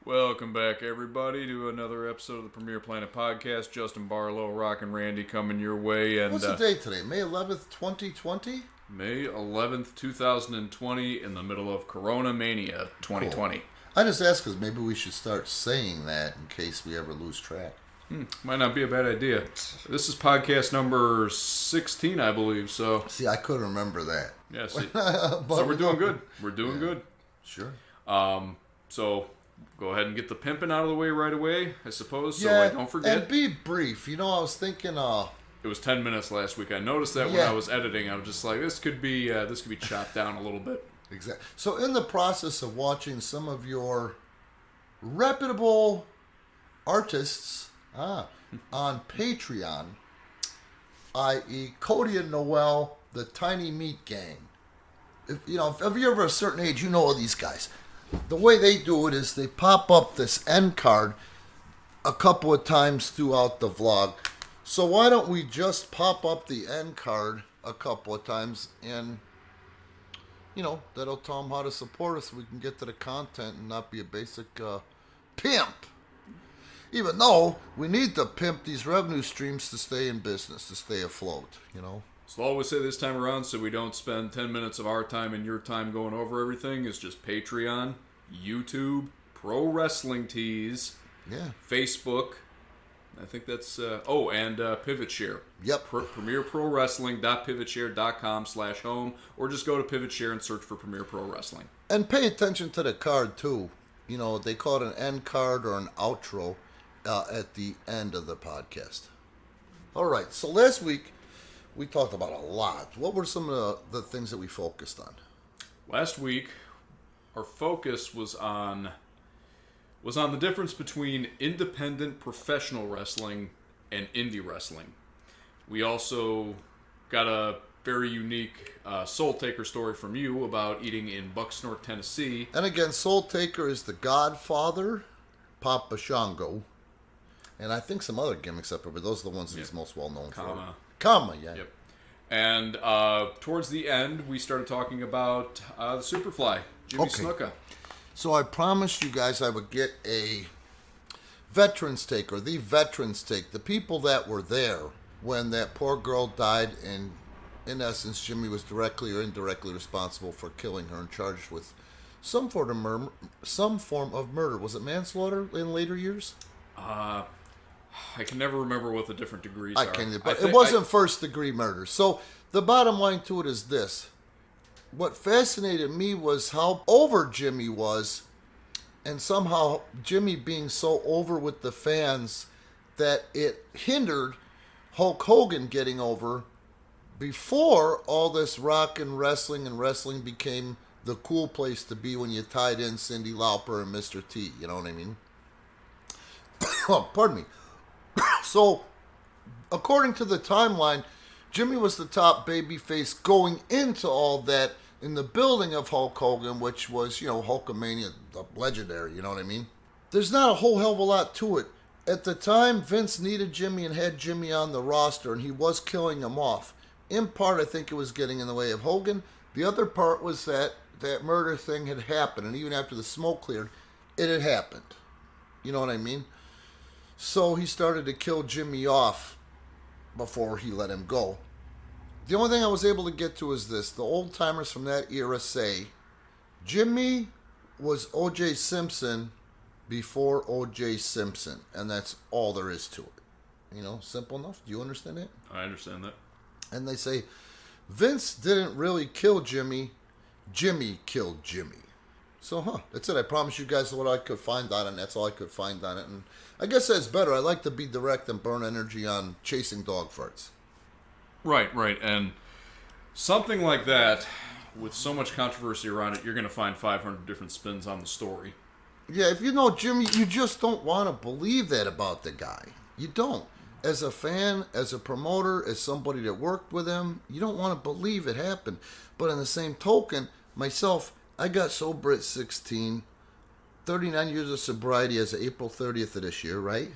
Welcome back, everybody, to another episode of the Premier Planet Podcast. Justin Barlow, Rock and Randy coming your way. And what's the date today? May 11th, 2020? May 11th, 2020, in the middle of Corona Mania 2020. Cool. I just asked because maybe we should start saying that in case we ever lose track. Might not be a bad idea. This is podcast number 16, I believe. So see, I couldn't remember that. Yeah, see. So we're doing good. We're doing good. Sure. So go ahead and get the pimping out of the way right away, I suppose, so I don't forget. And be brief. You know, I was thinking... It was 10 minutes last week. I noticed that when I was editing. I was just like, this could be chopped down a little bit. Exactly. So in the process of watching some of your reputable artists on Patreon, i.e. Cody and Noel, the Tiny Meat Gang. If you're over a certain age, you know all these guys. The way they do it is they pop up this end card a couple of times throughout the vlog. So why don't we just pop up the end card a couple of times and, that'll tell them how to support us so we can get to the content and not be a basic pimp. Even though we need to pimp these revenue streams to stay in business, to stay afloat, So I'll always say this time around, so we don't spend 10 minutes of our time and your time going over everything, is just Patreon, YouTube, Pro Wrestling Tees, Facebook. I think that's... and Pivot Share. Yep. PremierProWrestling.pivotshare.com/home, or just go to Pivot Share and search for Premier Pro Wrestling. And pay attention to the card, too. They call it an end card or an outro at the end of the podcast. All right, so last week we talked about a lot. What were some of the things that we focused on? Last week, our focus was on the difference between independent professional wrestling and indie wrestling. We also got a very unique Soul Taker story from you about eating in Bucksnort, Tennessee. And again, Soul Taker is the godfather, Papa Shango, and I think some other gimmicks up there, but those are the ones he's most well known for. Kama, yeah. Yep. And towards the end, we started talking about the Superfly, Jimmy Snuka. So I promised you guys I would get a veterans take, or the veterans take, the people that were there when that poor girl died, and in essence, Jimmy was directly or indirectly responsible for killing her and charged with some form of murder. Was it manslaughter in later years? I can never remember what the different degrees are. But it wasn't first-degree murder. So the bottom line to it is this. What fascinated me was how over Jimmy was, and somehow Jimmy being so over with the fans that it hindered Hulk Hogan getting over before all this rock and wrestling became the cool place to be when you tied in Cyndi Lauper and Mr. T. You know what I mean? Pardon me. So, according to the timeline, Jimmy was the top babyface going into all that in the building of Hulk Hogan, which was, Hulkamania, the legendary, you know what I mean? There's not a whole hell of a lot to it. At the time, Vince needed Jimmy and had Jimmy on the roster, and he was killing him off. In part, I think it was getting in the way of Hogan. The other part was that murder thing had happened, and even after the smoke cleared, it had happened. You know what I mean? So he started to kill Jimmy off before he let him go. The only thing I was able to get to is this. The old-timers from that era say, Jimmy was O.J. Simpson before O.J. Simpson, and that's all there is to it. Simple enough. Do you understand that? I understand that. And they say, Vince didn't really kill Jimmy. Jimmy killed Jimmy. So, that's it. I promised you guys what I could find on it, and that's all I could find on it. And I guess that's better. I like to be direct and burn energy on chasing dog farts. Right. And something like that, with so much controversy around it, you're going to find 500 different spins on the story. Yeah, if you know Jimmy, you just don't want to believe that about the guy. You don't. As a fan, as a promoter, as somebody that worked with him, you don't want to believe it happened. But in the same token, myself, I got sober at 16, 39 years of sobriety as of April 30th of this year, right?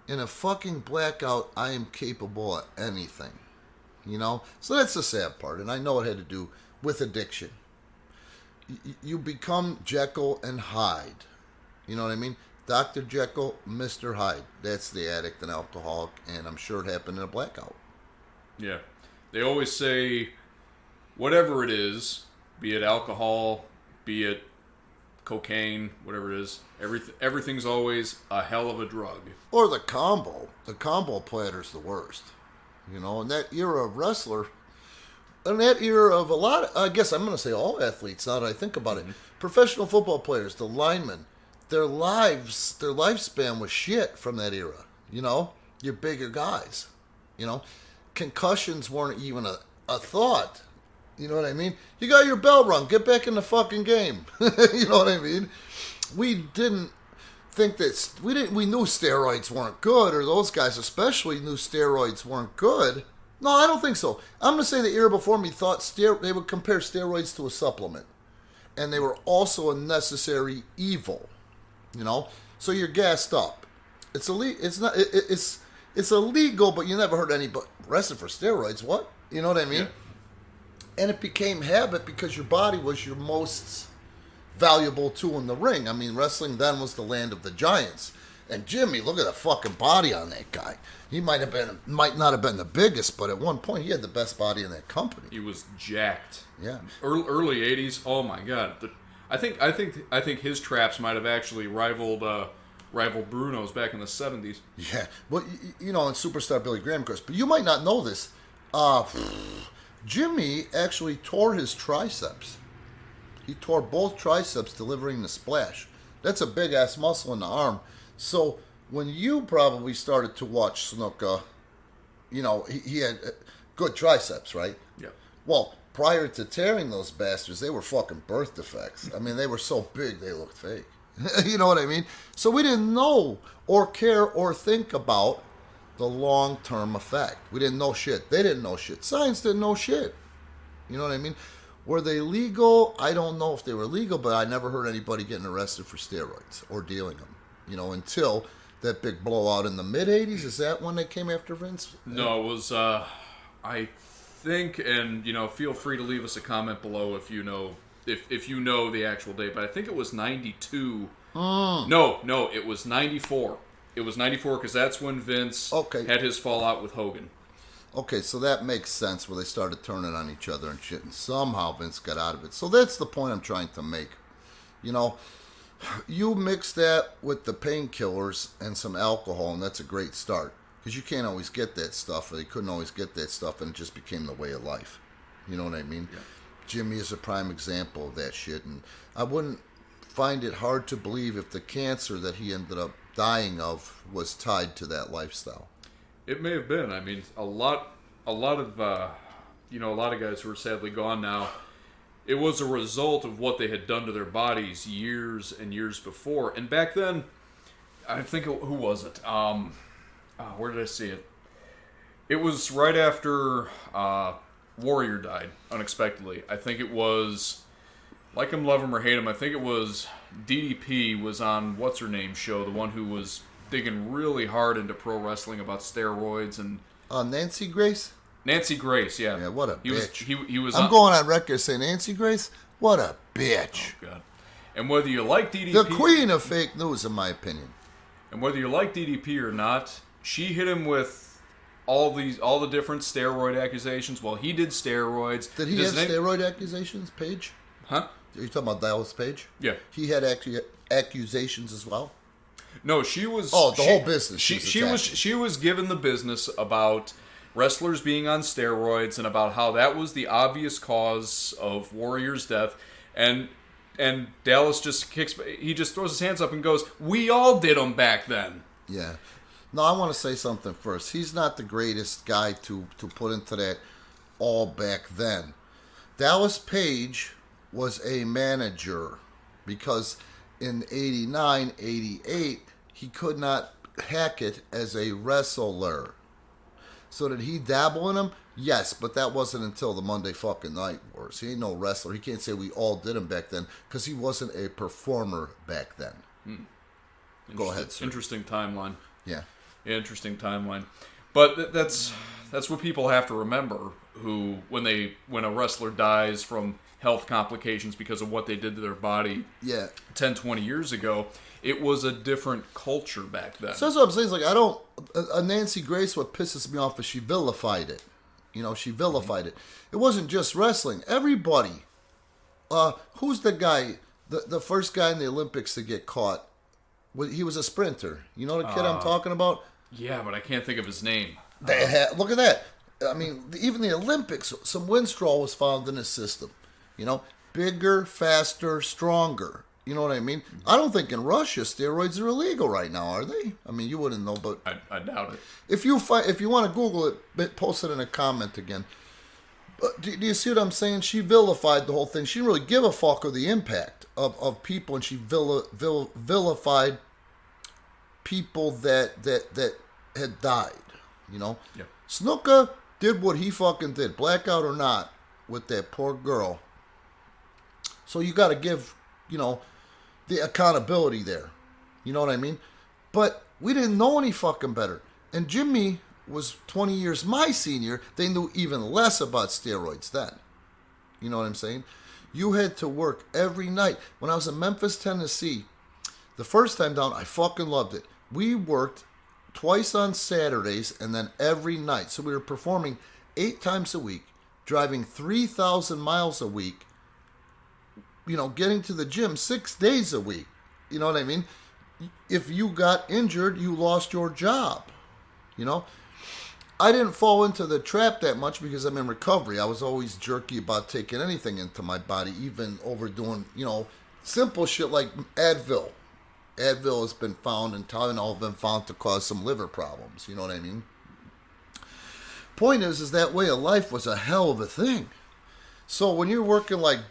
In a fucking blackout, I am capable of anything. So that's the sad part, and I know it had to do with addiction. You become Jekyll and Hyde. You know what I mean? Dr. Jekyll, Mr. Hyde. That's the addict and alcoholic, and I'm sure it happened in a blackout. Yeah. They always say, whatever it is, be it alcohol, be it cocaine, whatever it is, everything's always a hell of a drug. Or the combo. The combo platter's the worst. You know, in that era of wrestler, in that era of a lot of, I guess I'm going to say all athletes now that I think about it, professional football players, the linemen, their lifespan was shit from that era. You know, your bigger guys. You know, concussions weren't even a thought. You know what I mean? You got your bell rung. Get back in the fucking game. You know what I mean? We didn't think that we knew steroids weren't good, or those guys especially knew steroids weren't good. No, I don't think so. I'm going to say the era before me thought they would compare steroids to a supplement, and they were also a necessary evil. You know, so you're gassed up. It's illegal. It's illegal, but you never heard anybody arrested for steroids. What? You know what I mean? Yeah. And it became habit because your body was your most valuable tool in the ring. I mean, wrestling then was the land of the giants. And Jimmy, look at the fucking body on that guy. He might not have been the biggest, but at one point he had the best body in that company. He was jacked. Yeah. Early 80s. Oh my God. I think his traps might have actually rivaled Bruno's back in the 70s. Yeah. Well, you know, and superstar Billy Graham, of course. But you might not know this. Jimmy actually tore his triceps. He tore both triceps delivering the splash. That's a big-ass muscle in the arm. So when you probably started to watch Snuka, you know, he had good triceps, right? Yeah. Well, prior to tearing those bastards, they were fucking birth defects. I mean, they were so big, they looked fake. You know what I mean? So we didn't know or care or think about the long-term effect. We didn't know shit. They didn't know shit. Science didn't know shit. You know what I mean? Were they legal? I don't know if they were legal, but I never heard anybody getting arrested for steroids or dealing them. You know, until that big blowout in the mid-'80s. Is that when they came after Vince? No, it was, I think, and, you know, feel free to leave us a comment below if you know if you know the actual date, but I think it was 92. No, it was 94. It was 94 because that's when Vince had his fallout with Hogan. Okay, so that makes sense where they started turning on each other and shit, and somehow Vince got out of it. So that's the point I'm trying to make. You know, you mix that with the painkillers and some alcohol, and that's a great start. Because you can't always get that stuff, or they couldn't always get that stuff, and it just became the way of life. You know what I mean? Yeah. Jimmy is a prime example of that shit, and I wouldn't find it hard to believe if the cancer that he ended up dying of was tied to that lifestyle. It may have been. I mean, a lot of guys who are sadly gone now. It was a result of what they had done to their bodies years and years before. And back then, I think who was it? Where did I see it? It was right after Warrior died unexpectedly. I think it was, like him, love him, or hate him. I think it was DDP was on what's her name show, the one who was digging really hard into pro wrestling about steroids and Nancy Grace. Nancy Grace, yeah. Yeah, what a bitch. He was. I'm going on record saying Nancy Grace. What a bitch. Oh God. And whether you like DDP, the queen of fake news, in my opinion. And whether you like DDP or not, she hit him with all the different steroid accusations. Well, he did steroids. Did he have steroid accusations, Paige? Huh? Are you talking about Dallas Page? Yeah. He had accusations as well? No, she was. Oh, the whole business. She was given the business about wrestlers being on steroids and about how that was the obvious cause of Warrior's death, and Dallas just throws his hands up and goes, "We all did them back then." Yeah. No, I want to say something first. He's not the greatest guy to put into that all back then. Dallas Page was a manager because in 89, 88, he could not hack it as a wrestler. So did he dabble in them? Yes, but that wasn't until the Monday fucking Night Wars. He ain't no wrestler. He can't say we all did him back then because he wasn't a performer back then. Go ahead, sir. Interesting timeline. Yeah. Interesting timeline. But that's what people have to remember when a wrestler dies from health complications because of what they did to their body 10, 20 years ago. It was a different culture back then. So that's what I'm saying. Is like, I don't... Nancy Grace, what pisses me off is she vilified it. You know, she vilified it. It wasn't just wrestling. Everybody. Who's the guy, the first guy in the Olympics to get caught? He was a sprinter. You know the kid I'm talking about? Yeah, but I can't think of his name. Look at that. I mean, even the Olympics, some Winstrol was found in his system. You know, bigger, faster, stronger. You know what I mean? I don't think in Russia steroids are illegal right now, are they? I mean, you wouldn't know, but I doubt it. If you want to Google it, post it in a comment again. But do you see what I'm saying? She vilified the whole thing. She didn't really give a fuck of the impact of people, and she vilified people that had died. You know, Snuka did what he fucking did, blackout or not, with that poor girl. So you got to give, you know, the accountability there. You know what I mean? But we didn't know any fucking better. And Jimmy was 20 years my senior. They knew even less about steroids then. You know what I'm saying? You had to work every night. When I was in Memphis, Tennessee, the first time down, I fucking loved it. We worked twice on Saturdays and then every night. So we were performing 8 times a week, driving 3,000 miles a week, you know, getting to the gym 6 days a week. You know what I mean? If you got injured, you lost your job. You know? I didn't fall into the trap that much because I'm in recovery. I was always jerky about taking anything into my body, even overdoing, you know, simple shit like Advil. Advil has been found and Tylenol have been found to cause some liver problems. You know what I mean? Point is that way of life was a hell of a thing. So when you're working like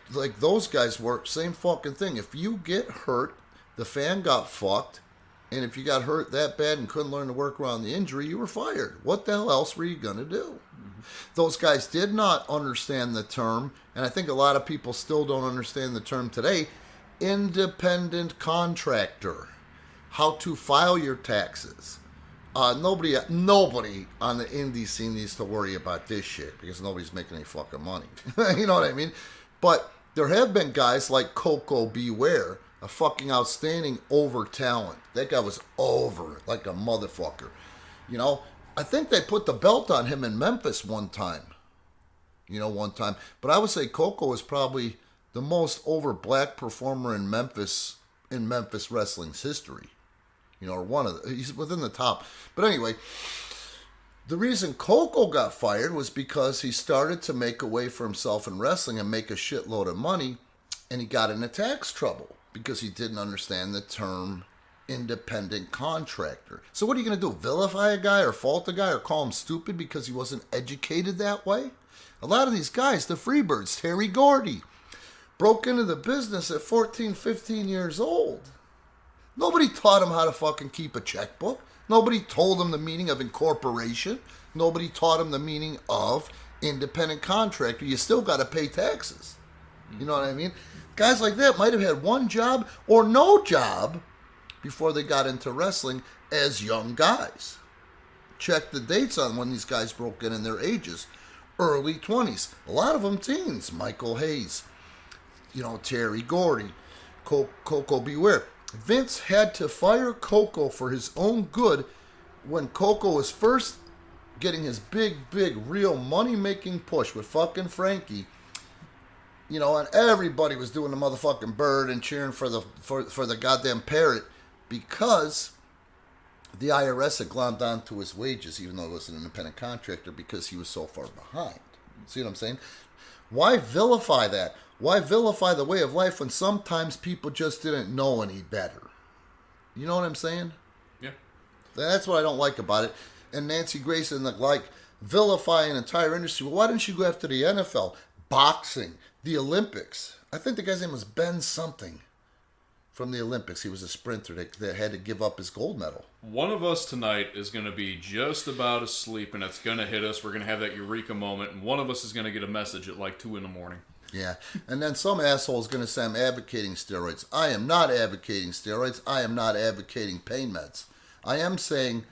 those guys work, same fucking thing. If you get hurt, the fan got fucked, and if you got hurt that bad and couldn't learn to work around the injury, you were fired. What the hell else were you going to do? Mm-hmm. Those guys did not understand the term, and I think a lot of people still don't understand the term today, independent contractor. How to file your taxes. Nobody on the indie scene needs to worry about this shit because nobody's making any fucking money. You know what I mean? But there have been guys like Coco Beware, a fucking outstanding over talent. That guy was over like a motherfucker. You know, I think they put the belt on him in Memphis one time. But I would say Coco was probably the most over black performer in Memphis wrestling's history. You know, or he's within the top. But anyway, the reason Coco got fired was because he started to make a way for himself in wrestling and make a shitload of money, and he got into tax trouble because he didn't understand the term independent contractor. So what are you going to do? Vilify a guy or fault a guy or call him stupid because he wasn't educated that way? A lot of these guys, the Freebirds, Terry Gordy, broke into the business at 14, 15 years old. Nobody taught him how to fucking keep a checkbook. Nobody told him the meaning of incorporation. Nobody taught him the meaning of independent contractor. You still got to pay taxes. You know what I mean? Guys like that might have had one job or no job before they got into wrestling as young guys. Check the dates on when these guys broke in their ages. Early 20s. A lot of them teens. Michael Hayes. You know, Terry Gordy. Coco Beware. Vince had to fire Coco for his own good when Coco was first getting his big, real money-making push with fucking Frankie. You know, and everybody was doing the motherfucking bird and cheering for the goddamn parrot because the IRS had glommed onto his wages, even though he was an independent contractor, because he was so far behind. See what I'm saying? Why vilify that? Why vilify the way of life when sometimes people just didn't know any better? You know what I'm saying? Yeah. That's what I don't like about it. And Nancy Grace and vilify an entire industry. Well, why didn't you go after the NFL, boxing, the Olympics? I think the guy's name was Ben something from the Olympics. He was a sprinter that had to give up his gold medal. One of us tonight is going to be just about asleep, and it's going to hit us. We're going to have that eureka moment, and one of us is going to get a message at like 2 a.m. Yeah, and then some asshole is going to say I'm advocating steroids. I am not advocating steroids. I am not advocating pain meds. I am saying,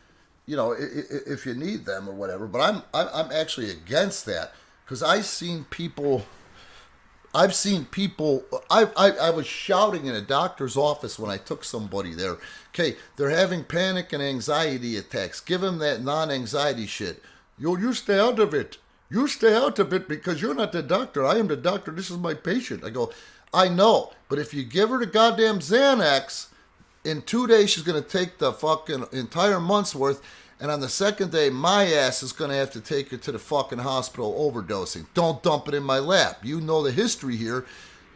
you know, if you need them or whatever, but I'm actually against that because I've seen people I've seen people. I was shouting in a doctor's office when I took somebody there. Okay, they're having panic and anxiety attacks. Give them that non-anxiety shit. You stay out of it. You stay out of it because you're not the doctor. I am the doctor. This is my patient. I go, I know, but if you give her the goddamn Xanax, in 2 days she's gonna take the fucking entire month's worth. And on the second day, my ass is going to have to take her to the fucking hospital overdosing. Don't dump it in my lap. You know the history here.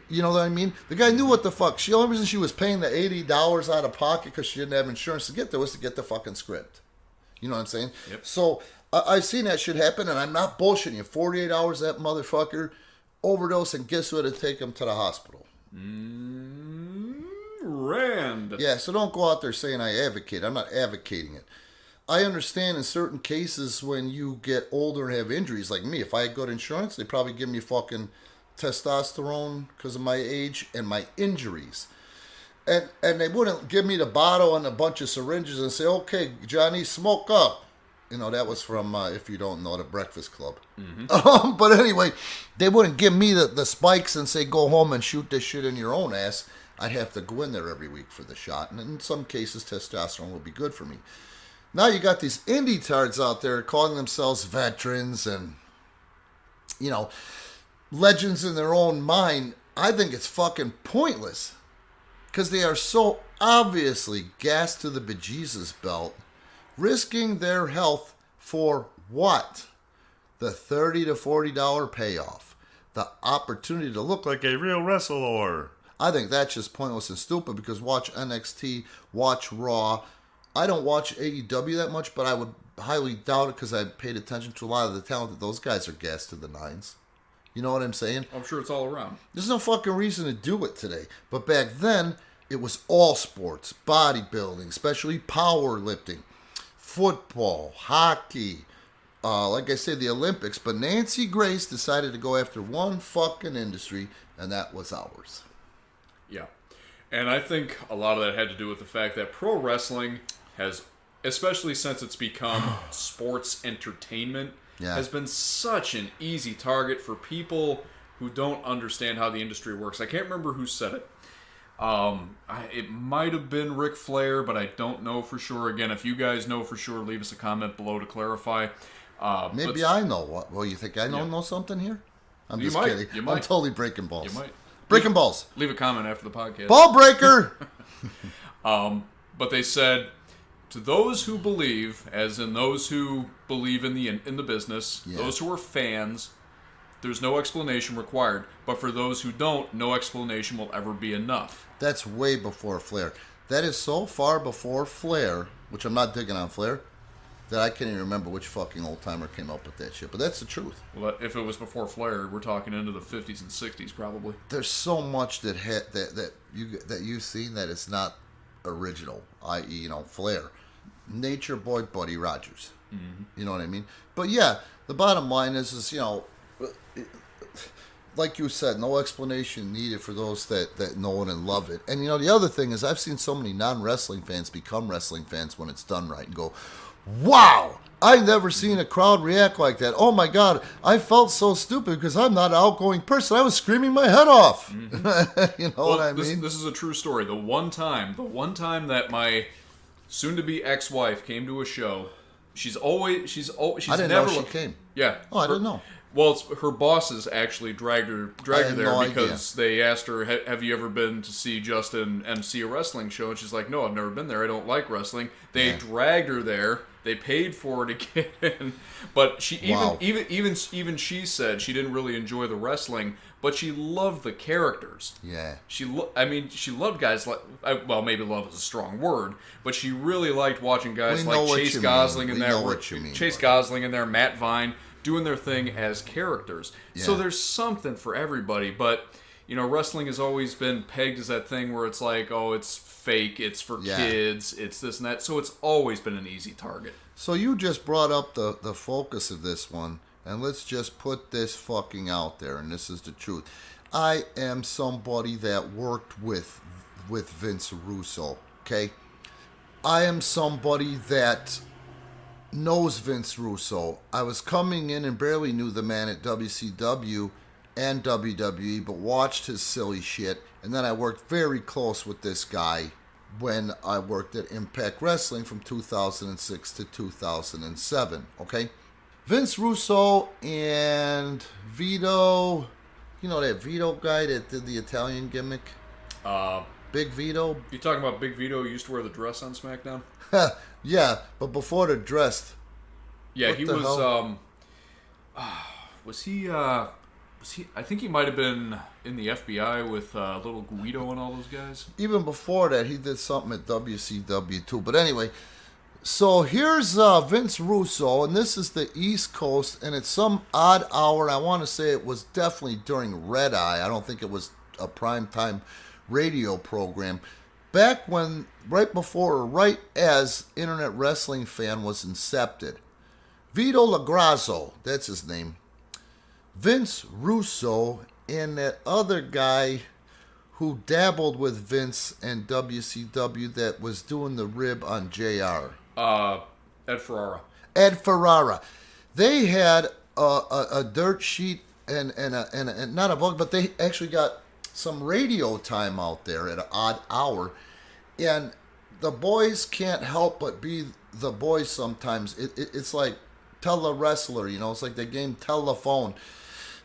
You know what I mean? The guy knew what the fuck. The only reason she was paying the $80 out of pocket because she didn't have insurance to get there was to get the fucking script. You know what I'm saying? Yep. So I've seen that shit happen, and I'm not bullshitting you. 48 hours, that motherfucker overdose, and guess who had to take him to the hospital? Rand. Yeah, so don't go out there saying I advocate. I'm not advocating it. I understand in certain cases when you get older and have injuries, like me, if I had good insurance, they'd probably give me fucking testosterone because of my age and my injuries. And they wouldn't give me the bottle and a bunch of syringes and say, okay, Johnny, smoke up. You know, that was from, if you don't know, the Breakfast Club. Mm-hmm. But anyway, they wouldn't give me the spikes and say, go home and shoot this shit in your own ass. I'd have to go in there every week for the shot. And in some cases, testosterone would be good for me. Now you got these indie tards out there calling themselves veterans and, you know, legends in their own mind. I think it's fucking pointless because they are so obviously gassed to the bejesus belt, risking their health for what? The $30 to $40 payoff. The opportunity to look like a real wrestler. I think that's just pointless and stupid because watch NXT, watch Raw. I don't watch AEW that much, but I would highly doubt it because I paid attention to a lot of the talent that those guys are gassed to the nines. You know what I'm saying? I'm sure it's all around. There's no fucking reason to do it today. But back then, it was all sports, bodybuilding, especially powerlifting, football, hockey, like I said, the Olympics. But Nancy Grace decided to go after one fucking industry, and that was ours. Yeah. And I think a lot of that had to do with the fact that pro wrestling has, especially since it's become sports entertainment, has been such an easy target for people who don't understand how the industry works. I can't remember who said it. It might have been Ric Flair, but I don't know for sure. Again, if you guys know for sure, leave us a comment below to clarify. Maybe I know what. Well, you think I don't know something here? I'm just kidding. You might. I'm totally breaking balls. You might. Breaking balls. Leave a comment after the podcast. Ball breaker! But they said, to those who believe, as in those who believe in the business, those who are fans, there's no explanation required. But for those who don't, no explanation will ever be enough. That's way before Flair. That is so far before Flair, which I'm not digging on Flair, that I can't even remember which fucking old timer came up with that shit. But that's the truth. Well, if it was before Flair, we're talking into the 50s and 60s probably. There's so much that you've seen that is not original, i.e., Flair. Nature Boy Buddy Rogers. Mm-hmm. You know what I mean? But yeah, the bottom line is like you said, no explanation needed for those that know it and love it. And the other thing is I've seen so many non-wrestling fans become wrestling fans when it's done right and go, wow, I've never seen a crowd react like that. Oh my God, I felt so stupid because I'm not an outgoing person. I was screaming my head off. Mm-hmm. What I mean? This is a true story. The one time that my soon-to-be ex-wife came to a show, she's I didn't know she came. Yeah. Oh, I didn't know. Well, her bosses actually dragged her there because idea. They asked her, "Have you ever been to see Justin MC a wrestling show?" And she's like, "No, I've never been there. I don't like wrestling." They dragged her there. They paid for her to get in, but she even she said she didn't really enjoy the wrestling, but she loved the characters. Yeah. She loved guys like, well, maybe love is a strong word, but she really liked watching guys like Chase Gosling in there, Chase Gosling in there, Matt Vine, doing their thing as characters. Yeah. So there's something for everybody, but wrestling has always been pegged as that thing where it's like, oh, it's fake, it's for kids, it's this and that. So it's always been an easy target. So you just brought up the focus of this one, and let's just put this fucking out there, and this is the truth. I am somebody that worked with Vince Russo, okay? I am somebody that knows Vince Russo. I was coming in and barely knew the man at WCW, and WWE, but watched his silly shit. And then I worked very close with this guy when I worked at Impact Wrestling from 2006 to 2007, okay? Vince Russo and Vito, you know that Vito guy that did the Italian gimmick? Big Vito? You talking about Big Vito who used to wear the dress on SmackDown? Yeah, but before the dress. Yeah, he was, was he, I think he might have been in the FBI with Little Guido and all those guys. Even before that, he did something at WCW too. But anyway, so here's Vince Russo, and this is the East Coast, and it's some odd hour. I want to say it was definitely during Red Eye. I don't think it was a primetime radio program. Back when, right before or right as Internet Wrestling Fan was incepted. Vito LaGrasso, that's his name. Vince Russo and that other guy who dabbled with Vince and WCW that was doing the rib on JR. Ed Ferrara. Ed Ferrara. They had a dirt sheet and not a book, but they actually got some radio time out there at an odd hour. And the boys can't help but be the boys sometimes. It's like tell a wrestler, you know, it's like the game telephone.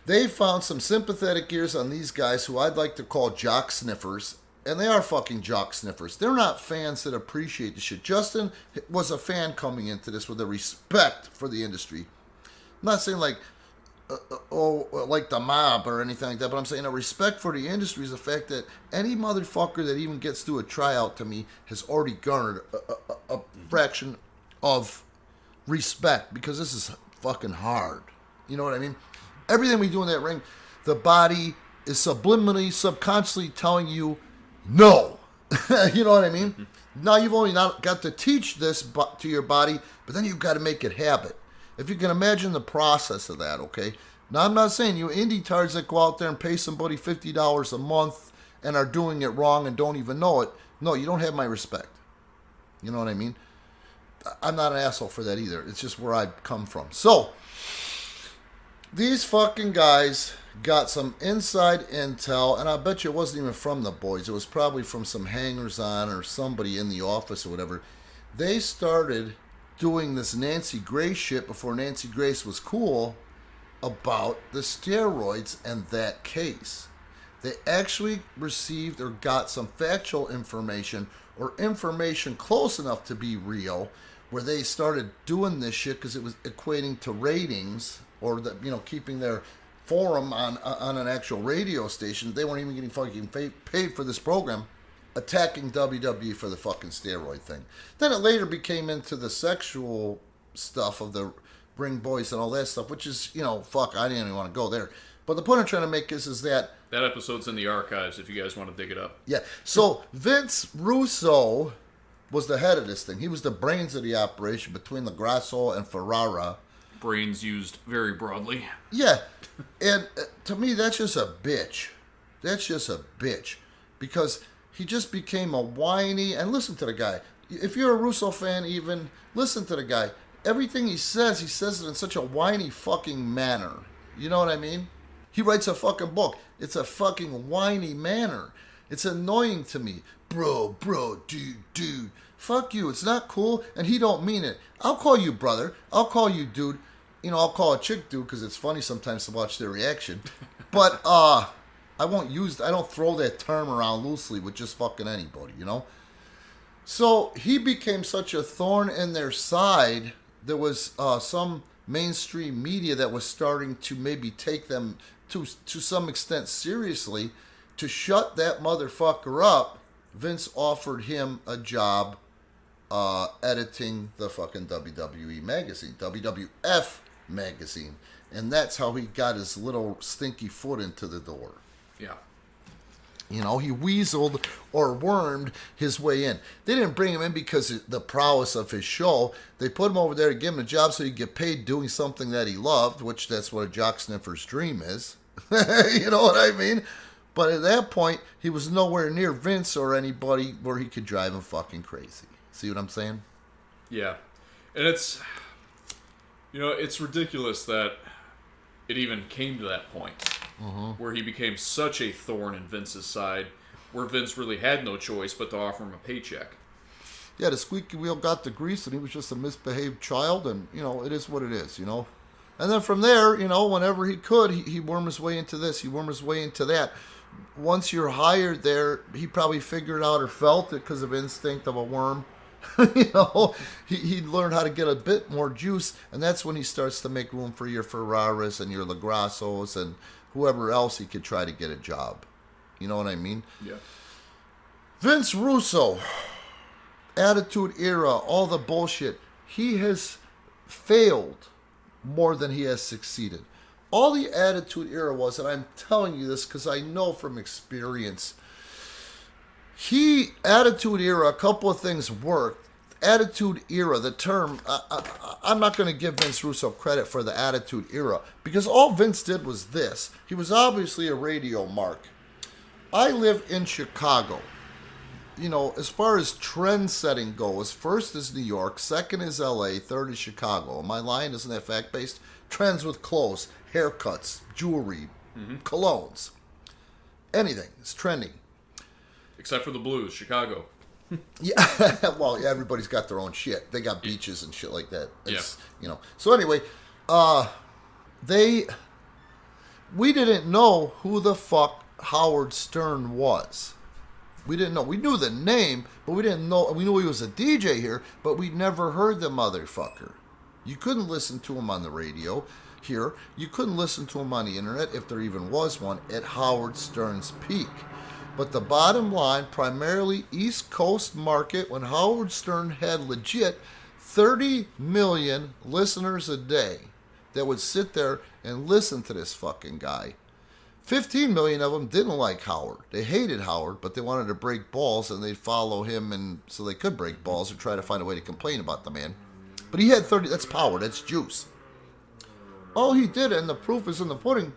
They found some sympathetic ears on these guys who I'd like to call jock sniffers. And they are fucking jock sniffers. They're not fans that appreciate the shit. Justin was a fan coming into this with a respect for the industry. I'm not saying like, like the mob or anything like that, but I'm saying a respect for the industry is the fact that any motherfucker that even gets through a tryout to me has already garnered a fraction of respect because this is fucking hard. You know what I mean? Everything we do in that ring, the body is subliminally, subconsciously telling you no. You know what I mean? Now you've only not got to teach this to your body, but then you've got to make it habit. If you can imagine the process of that, okay? Now I'm not saying you indie tards that go out there and pay somebody $50 a month and are doing it wrong and don't even know it. No, you don't have my respect. You know what I mean? I'm not an asshole for that either. It's just where I come from. So, these fucking guys got some inside intel, and I bet you it wasn't even from the boys. It was probably from some hangers-on or somebody in the office or whatever. They started doing this Nancy Grace shit before Nancy Grace was cool about the steroids and that case. They actually received or got some factual information or information close enough to be real where they started doing this shit because it was equating to ratings or the, you know, keeping their forum on an actual radio station. They weren't even getting fucking paid for this program, attacking WWE for the fucking steroid thing. Then it later became into the sexual stuff of the ring boys and all that stuff, which is, you know, fuck, I didn't even want to go there. But the point I'm trying to make is that that episode's in the archives if you guys want to dig it up. Yeah. So Vince Russo was the head of this thing. He was the brains of the operation between LaGrasso and Ferrara. Brains used very broadly. Yeah. And to me, that's just a bitch. That's just a bitch. Because he just became a whiny... And listen to the guy. If you're a Russo fan even, listen to the guy. Everything he says it in such a whiny fucking manner. You know what I mean? He writes a fucking book. It's a fucking whiny manner. It's annoying to me. Bro, dude. Fuck you. It's not cool, and he don't mean it. I'll call you brother. I'll call you dude. You know, I'll call a chick dude because it's funny sometimes to watch their reaction. But I don't throw that term around loosely with just fucking anybody, you know? So he became such a thorn in their side. There was some mainstream media that was starting to maybe take them to some extent seriously. To shut that motherfucker up, Vince offered him a job editing the fucking WWE magazine, WWF magazine. And that's how he got his little stinky foot into the door. Yeah. You know, he weaseled or wormed his way in. They didn't bring him in because of the prowess of his show. They put him over there to give him a job so he'd get paid doing something that he loved, which that's what a jock sniffer's dream is. You know what I mean? But at that point, he was nowhere near Vince or anybody where he could drive him fucking crazy. See what I'm saying? Yeah. And it's, you know, it's ridiculous that it even came to that point. where he became such a thorn in Vince's side, where Vince really had no choice but to offer him a paycheck. Yeah, the squeaky wheel got the grease, and he was just a misbehaved child, and, it is what it is, And then from there, whenever he could, he wormed his way into this, he wormed his way into that. Once you're hired there, he probably figured out or felt it because of instinct of a worm. He learned how to get a bit more juice, and that's when he starts to make room for your Ferraras and your Lagrassos and whoever else he could try to get a job. You know what I mean? Yeah. Vince Russo, Attitude Era, all the bullshit. He has failed more than he has succeeded. All the Attitude Era was, and I'm telling you this because I know from experience, Attitude Era, a couple of things worked. Attitude Era, the term, I'm not going to give Vince Russo credit for the Attitude Era because all Vince did was this. He was obviously a radio mark. I live in Chicago. As far as trend setting goes, first is New York, second is LA, third is Chicago. Am I lying? Isn't that fact-based? Trends with clothes, haircuts, jewelry, colognes. Anything is trending. Except for the blues, Chicago. Yeah, well, everybody's got their own shit. They got beaches and shit like that. So anyway, we didn't know who the fuck Howard Stern was. We didn't know. We knew the name, but we didn't know. We knew he was a DJ here, but we'd never heard the motherfucker. You couldn't listen to him on the radio here. You couldn't listen to him on the internet, if there even was one, at Howard Stern's peak. But the bottom line, primarily East Coast market, when Howard Stern had legit 30 million listeners a day that would sit there and listen to this fucking guy. 15 million of them didn't like Howard. They hated Howard, but they wanted to break balls, and they'd follow him, and so they could break balls or try to find a way to complain about the man. But he had 30. That's power. That's juice. All he did, and the proof is in the pudding,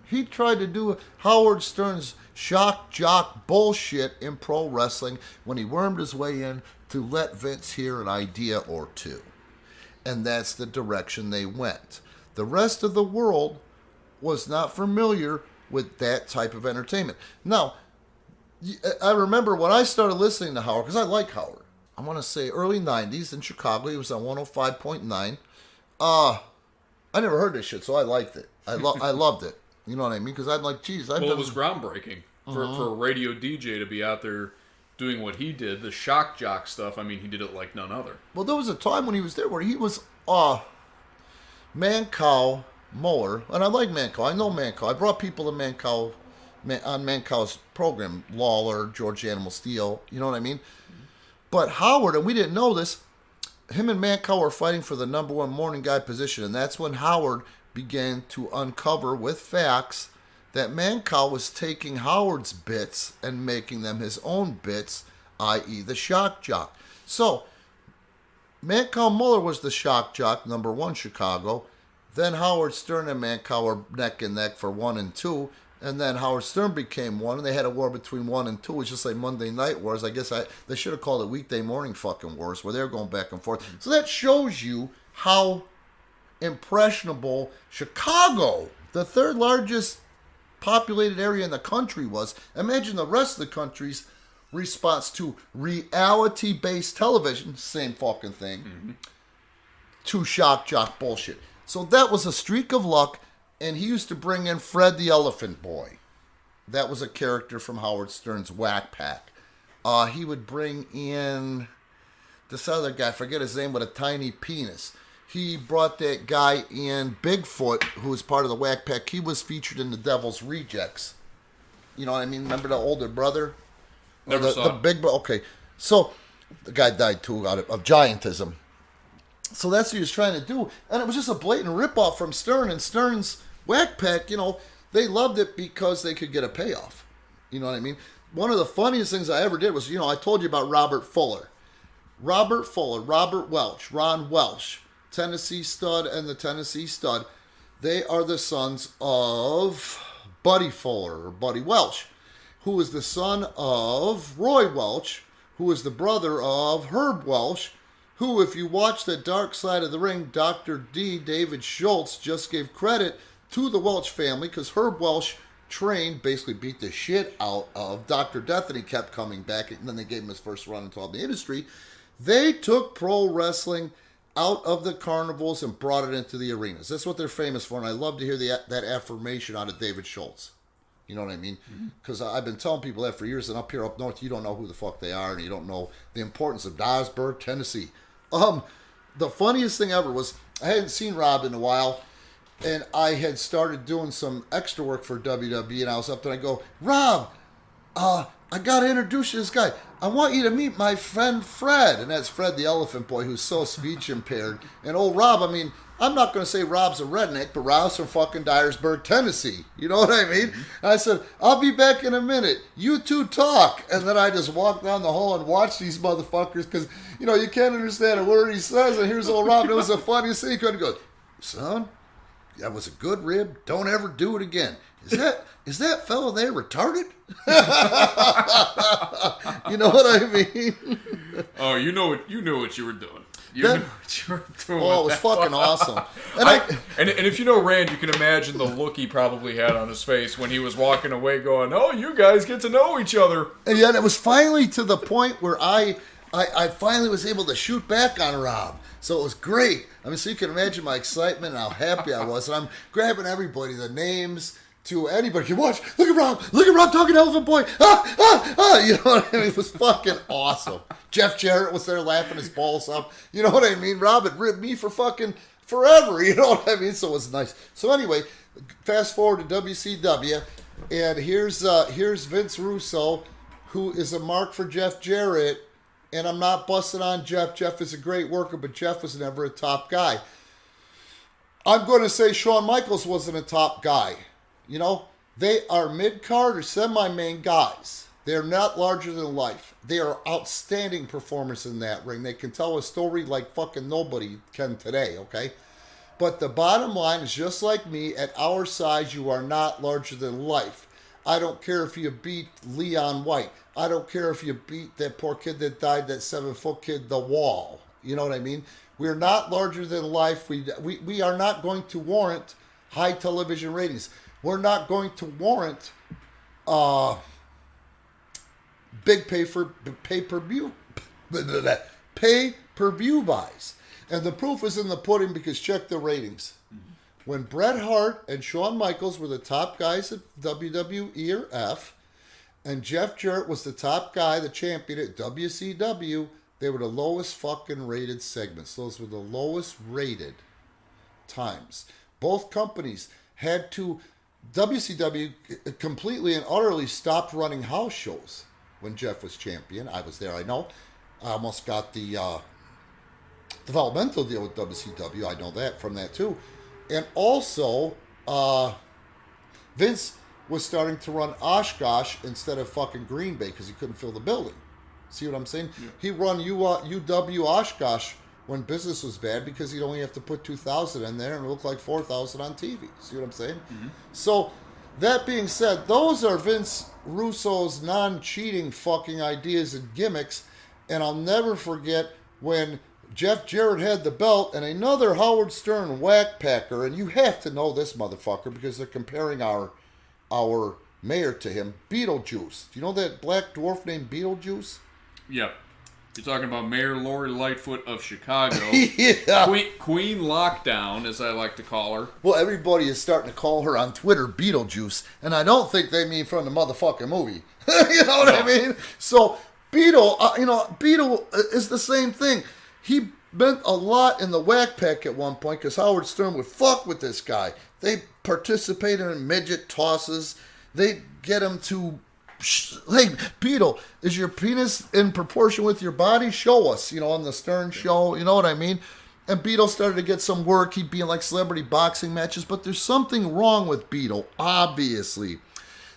he tried to do Howard Stern's shock jock bullshit in pro wrestling when he wormed his way in to let Vince hear an idea or two. And that's the direction they went. The rest of the world was not familiar with that type of entertainment. Now, I remember when I started listening to Howard, because I like Howard. I want to say early 90s in Chicago. He was on 105.9. I never heard this shit, so I liked it. I loved it. You know what I mean? Because I'm like, geez. It was groundbreaking for a radio DJ to be out there doing what he did, the shock jock stuff. I mean, he did it like none other. Well, there was a time when he was there where he was Mancow Muller, and I like Mancow. I know Mancow. I brought people to Mancow on Mancow's program, Lawler, George Animal Steel. You know what I mean? But Howard, and we didn't know this, him and Mancow were fighting for the number one morning guy position, and that's when Howard began to uncover with facts that Mancow was taking Howard's bits and making them his own bits, i.e. the shock jock. So, Mancow Muller was the shock jock, number one Chicago. Then Howard Stern and Mancow were neck and neck for 1 and 2. And then Howard Stern became one, and they had a war between 1 and 2. It was just like Monday Night Wars. I guess they should have called it Weekday Morning fucking Wars, where they're going back and forth. So that shows you how impressionable Chicago, the third largest populated area in the country, was. Imagine the rest of the country's response to reality-based television, same fucking thing, to shock jock bullshit. So that was a streak of luck, and he used to bring in Fred the Elephant Boy. That was a character from Howard Stern's Whack Pack. He would bring in this other guy, I forget his name, with a tiny penis. He brought that guy in, Bigfoot, who was part of the Whack Pack. He was featured in The Devil's Rejects. You know what I mean? Remember the older brother? Never saw the big brother. Okay. So, the guy died too out of giantism. So that's what he was trying to do. And it was just a blatant ripoff from Stern. And Stern's Whack Pack, they loved it because they could get a payoff. You know what I mean? One of the funniest things I ever did was, I told you about Robert Fuller. Robert Welch, Ron Welsh, Tennessee Stud and the Tennessee Stud. They are the sons of Buddy Fuller, or Buddy Welch, who is the son of Roy Welch, who is the brother of Herb Welch, who, if you watch The Dark Side of the Ring, Dr. D, David Schultz, just gave credit to the Welch family because Herb Welch trained, basically beat the shit out of Dr. Death, and he kept coming back, and then they gave him his first run into all the industry. They took pro wrestling out of the carnivals and brought it into the arenas. That's what they're famous for, and I love to hear that affirmation out of David Schultz. You know what I mean? Because I've been telling people that for years, and up here up north, you don't know who the fuck they are, and you don't know the importance of Dyersburg, Tennessee. The funniest thing ever was I hadn't seen Rob in a while, and I had started doing some extra work for WWE, and I was up there, and I go, Rob, I got to introduce you to this guy. I want you to meet my friend Fred. And that's Fred the Elephant Boy, who's so speech impaired. And old Rob, I mean, I'm not going to say Rob's a redneck, but Rob's from fucking Dyersburg, Tennessee. You know what I mean? And I said, I'll be back in a minute. You two talk. And then I just walked down the hall and watched these motherfuckers because, you know, you can't understand a word he says. And here's old Rob. And it was the funniest thing. He couldn't go, son, that was a good rib. Don't ever do it again. Is that fellow there retarded? You know what I mean? Oh, you know what you were doing. You knew what you were doing. Oh, it was fucking awesome. And if you know Rand, you can imagine the look he probably had on his face when he was walking away going, oh, you guys get to know each other. And yet it was finally to the point where I finally was able to shoot back on Rob. So it was great. I mean, so you can imagine my excitement and how happy I was. And I'm grabbing everybody, the names, to anybody. You watch, look at Rob talking to Elephant Boy. You know what I mean? It was fucking awesome. Jeff Jarrett was there laughing his balls up. You know what I mean? Rob had ribbed me for fucking forever. You know what I mean? So it was nice. So anyway, fast forward to WCW, and here's Vince Russo, who is a mark for Jeff Jarrett. And I'm not busting on Jeff. Jeff is a great worker, but Jeff was never a top guy. I'm going to say Shawn Michaels wasn't a top guy. You know, they are mid-card or semi-main guys. They're not larger than life. They are outstanding performers in that ring. They can tell a story like fucking nobody can today, okay? But the bottom line is just like me, at our size, you are not larger than life. I don't care if you beat Leon White. I don't care if you beat that poor kid that died, that 7-foot kid, the Wall. You know what I mean? We're not larger than life. We are not going to warrant high television ratings. We're not going to warrant big pay-per-view buys. And the proof is in the pudding because check the ratings. When Bret Hart and Shawn Michaels were the top guys at WWE or F, and Jeff Jarrett was the top guy, the champion at WCW, they were the lowest fucking rated segments. Those were the lowest rated times. Both companies had to... WCW completely and utterly stopped running house shows when Jeff was champion. I was there, I know. I almost got the developmental deal with WCW. I know that from that too. And also, Vince was starting to run Oshkosh instead of fucking Green Bay because he couldn't fill the building. See what I'm saying? Yeah. He run UW Oshkosh when business was bad because he'd only have to put 2,000 in there and it looked like 4,000 on TV. See what I'm saying? Mm-hmm. So, that being said, those are Vince Russo's non-cheating fucking ideas and gimmicks. And I'll never forget when Jeff Jarrett had the belt and another Howard Stern whack packer, and you have to know this motherfucker because they're comparing our mayor to him, Beetlejuice. Do you know that black dwarf named Beetlejuice? Yep. You're talking about Mayor Lori Lightfoot of Chicago. Yeah. Queen Lockdown, as I like to call her. Well, everybody is starting to call her on Twitter Beetlejuice, and I don't think they mean from the motherfucking movie. You know what I mean? So, Beetle is the same thing. He meant a lot in the whack pack at one point because Howard Stern would fuck with this guy. They participated in midget tosses. They get him to... Hey, Beetle, is your penis in proportion with your body? Show us, on the Stern show. You know what I mean? And Beetle started to get some work. He'd be in like celebrity boxing matches. But there's something wrong with Beetle, obviously.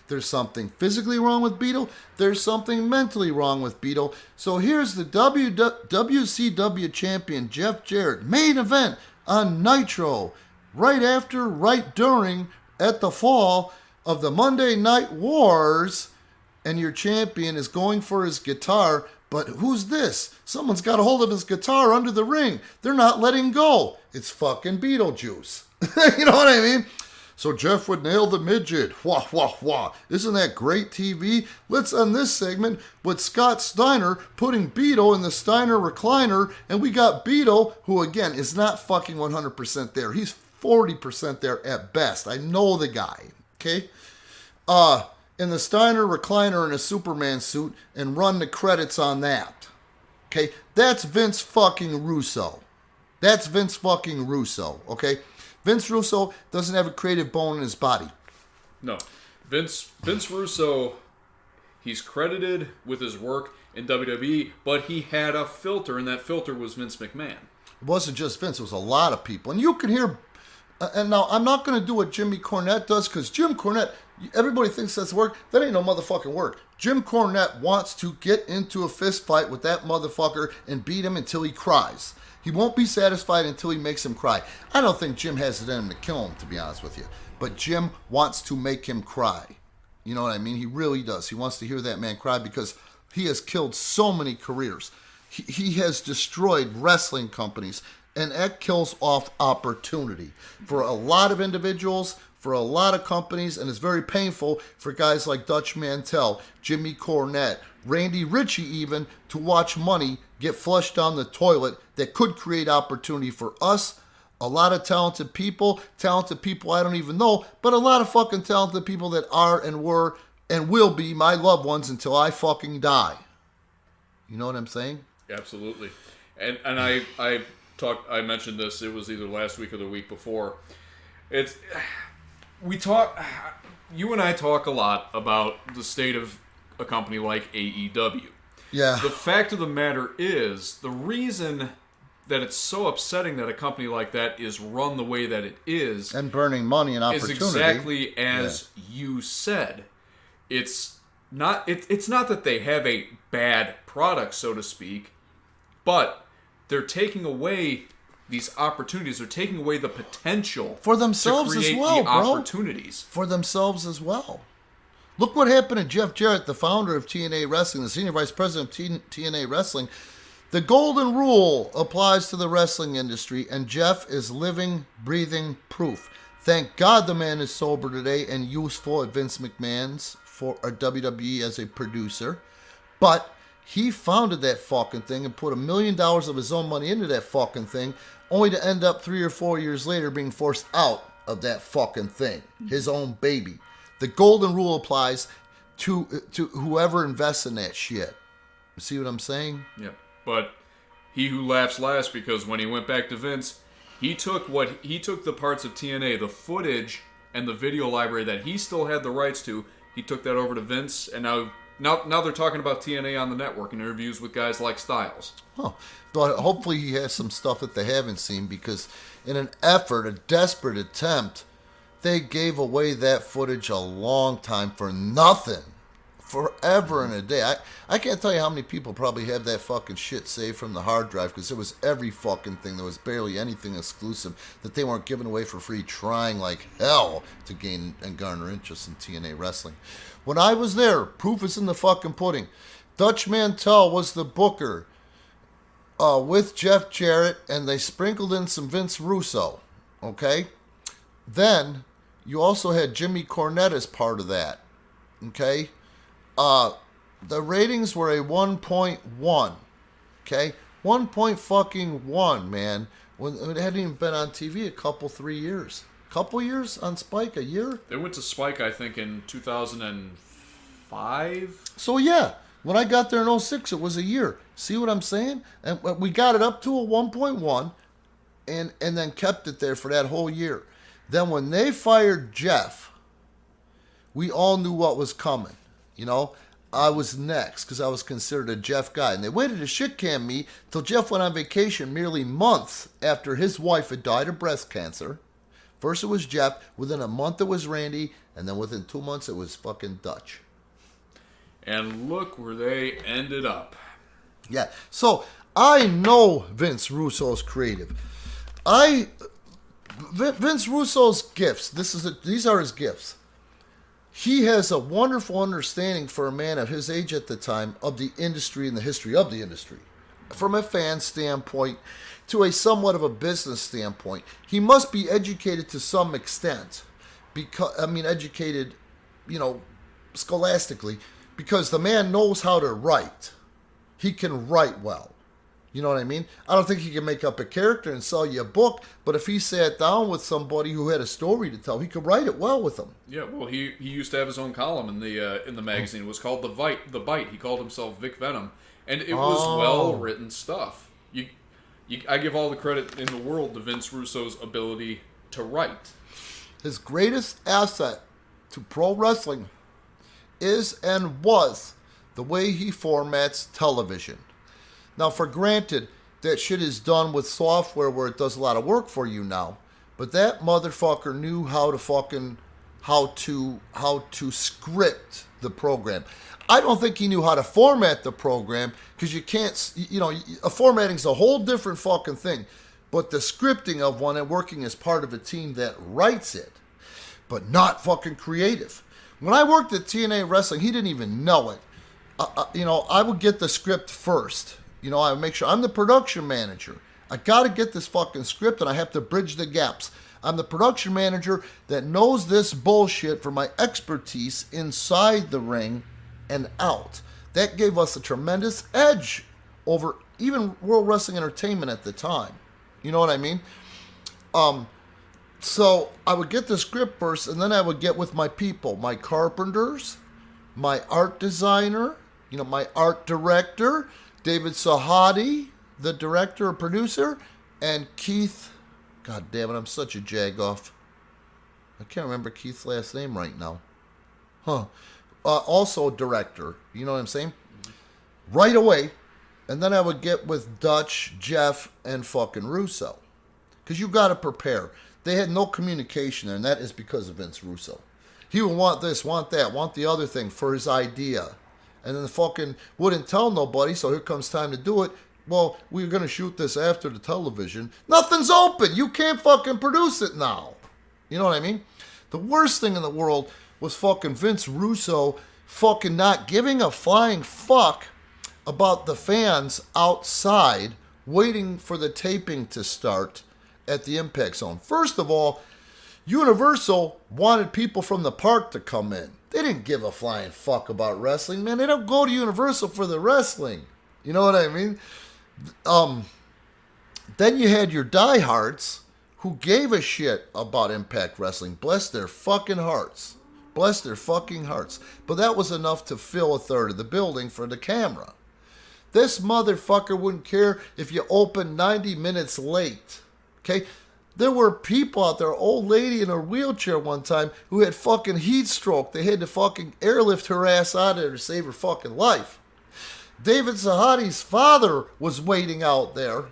There's something physically wrong with Beetle. There's something mentally wrong with Beetle. So here's the WCW champion, Jeff Jarrett. Main event on Nitro. Right after, right during, at the fall of the Monday Night Wars... And your champion is going for his guitar, but who's this? Someone's got a hold of his guitar under the ring. They're not letting go. It's fucking Beetlejuice. You know what I mean? So Jeff would nail the midget. Wah, wah, wah. Isn't that great TV? Let's end this segment with Scott Steiner putting Beto in the Steiner recliner. And we got Beto, who again is not fucking 100% there. He's 40% there at best. I know the guy. Okay? In the Steiner recliner in a Superman suit and run the credits on that. Okay? That's Vince fucking Russo. That's Vince fucking Russo. Okay? Vince Russo doesn't have a creative bone in his body. No. Vince Russo, he's credited with his work in WWE, but he had a filter, and that filter was Vince McMahon. It wasn't just Vince. It was a lot of people. And you can hear... and now, I'm not going to do what Jimmy Cornette does, because Jim Cornette, everybody thinks that's work. That ain't no motherfucking work. Jim Cornette wants to get into a fist fight with that motherfucker and beat him until he cries. He won't be satisfied until he makes him cry. I don't think Jim has it in him to kill him, to be honest with you. But Jim wants to make him cry. You know what I mean? He really does. He wants to hear that man cry because he has killed so many careers. He has destroyed wrestling companies. And that kills off opportunity for a lot of individuals, for a lot of companies, and it's very painful for guys like Dutch Mantell, Jimmy Cornette, Randy Ritchie even, to watch money get flushed down the toilet that could create opportunity for us. A lot of talented people I don't even know, but a lot of fucking talented people that are and were and will be my loved ones until I fucking die. You know what I'm saying? Absolutely. And I mentioned this, it was either last week or the week before. You and I talk a lot about the state of a company like AEW. Yeah. The fact of the matter is, the reason that it's so upsetting that a company like that is run the way that it is, and burning money and opportunity, is exactly as you said. It's not that they have a bad product, so to speak, but they're taking away these opportunities. They're taking away the potential for themselves to create as well, the bro. opportunities For themselves as well. Look what happened to Jeff Jarrett, the founder of TNA Wrestling, the senior vice president of TNA Wrestling. The golden rule applies to the wrestling industry, and Jeff is living, breathing proof. Thank God the man is sober today and useful at Vince McMahon's for WWE as a producer. But he founded that fucking thing and put $1 million of his own money into that fucking thing, only to end up 3 or 4 years later being forced out of that fucking thing, his own baby. The golden rule applies to whoever invests in that shit. You see what I'm saying? Yeah, but he who laughs last, because when he went back to Vince, he took the parts of TNA, the footage and the video library that he still had the rights to. He took that over to Vince, and now they're talking about TNA on the network in interviews with guys like Styles. Oh, but hopefully he has some stuff that they haven't seen, because in an effort, a desperate attempt, they gave away that footage a long time for nothing. Forever and a day. I can't tell you how many people probably have that fucking shit saved from the hard drive, because there was every fucking thing. There was barely anything exclusive that they weren't giving away for free, trying like hell to gain and garner interest in TNA wrestling. When I was there, proof is in the fucking pudding. Dutch Mantell was the booker with Jeff Jarrett, and they sprinkled in some Vince Russo. Okay? Then you also had Jimmy Cornette as part of that. Okay? The ratings were a 1.1. Okay? 1.1, man. When it hadn't even been on TV a 3 years. Couple years on Spike, a year? They went to Spike, I think, in 2005. So yeah, when I got there in 06, it was a year. See what I'm saying? And we got it up to a 1.1 and then kept it there for that whole year. Then when they fired Jeff, we all knew what was coming. You know, I was next because I was considered a Jeff guy. And they waited to shit can me till Jeff went on vacation merely months after his wife had died of breast cancer. First it was Jeff, within a month it was Randy, and then within 2 months it was fucking Dutch. And look where they ended up. Yeah, so I know Vince Russo's creative. Vince Russo's gifts, these are his gifts. He has a wonderful understanding for a man of his age at the time of the industry and the history of the industry. From a fan standpoint to a somewhat of a business standpoint, he must be educated to some extent. educated, scholastically, because the man knows how to write. He can write well. You know what I mean? I don't think he can make up a character and sell you a book, but if he sat down with somebody who had a story to tell, he could write it well with them. Yeah, well, he used to have his own column in the magazine. It was called The Bite. He called himself Vic Venom, and it was well written stuff. I give all the credit in the world to Vince Russo's ability to write. His greatest asset to pro wrestling is and was the way he formats television. Now, for granted, that shit is done with software where it does a lot of work for you now. But that motherfucker knew how to script the program. I don't think he knew how to format the program, because you can't, formatting's a whole different fucking thing. But the scripting of one and working as part of a team that writes it, but not fucking creative. When I worked at TNA Wrestling, he didn't even know it. I would get the script first. I would make sure I'm the production manager. I got to get this fucking script, and I have to bridge the gaps. I'm the production manager that knows this bullshit for my expertise inside the ring and out. That gave us a tremendous edge over even World Wrestling Entertainment at the time. You know what I mean? So I would get the script first, and then I would get with my people, my carpenters, my art designer, my art director, David Sahadi, the director or producer, and Keith. God damn it, I'm such a jagoff. I can't remember Keith's last name right now. Also director, you know what I'm saying? Right away. And then I would get with Dutch, Jeff, and fucking Russo. Because you got to prepare. They had no communication there, and that is because of Vince Russo. He would want this, want that, want the other thing for his idea. And then the fucking wouldn't tell nobody, so here comes time to do it. Well, we're going to shoot this after the television. Nothing's open. You can't fucking produce it now. You know what I mean? The worst thing in the world was fucking Vince Russo fucking not giving a flying fuck about the fans outside waiting for the taping to start at the Impact Zone. First of all, Universal wanted people from the park to come in. They didn't give a flying fuck about wrestling, man. They don't go to Universal for the wrestling. You know what I mean? Then you had your diehards who gave a shit about Impact Wrestling. Bless their fucking hearts. Bless their fucking hearts. But that was enough to fill a third of the building for the camera. This motherfucker wouldn't care if you opened 90 minutes late. Okay? There were people out there, old lady in a wheelchair one time, who had fucking heat stroke. They had to fucking airlift her ass out of there to save her fucking life. David Sahadi's father was waiting out there.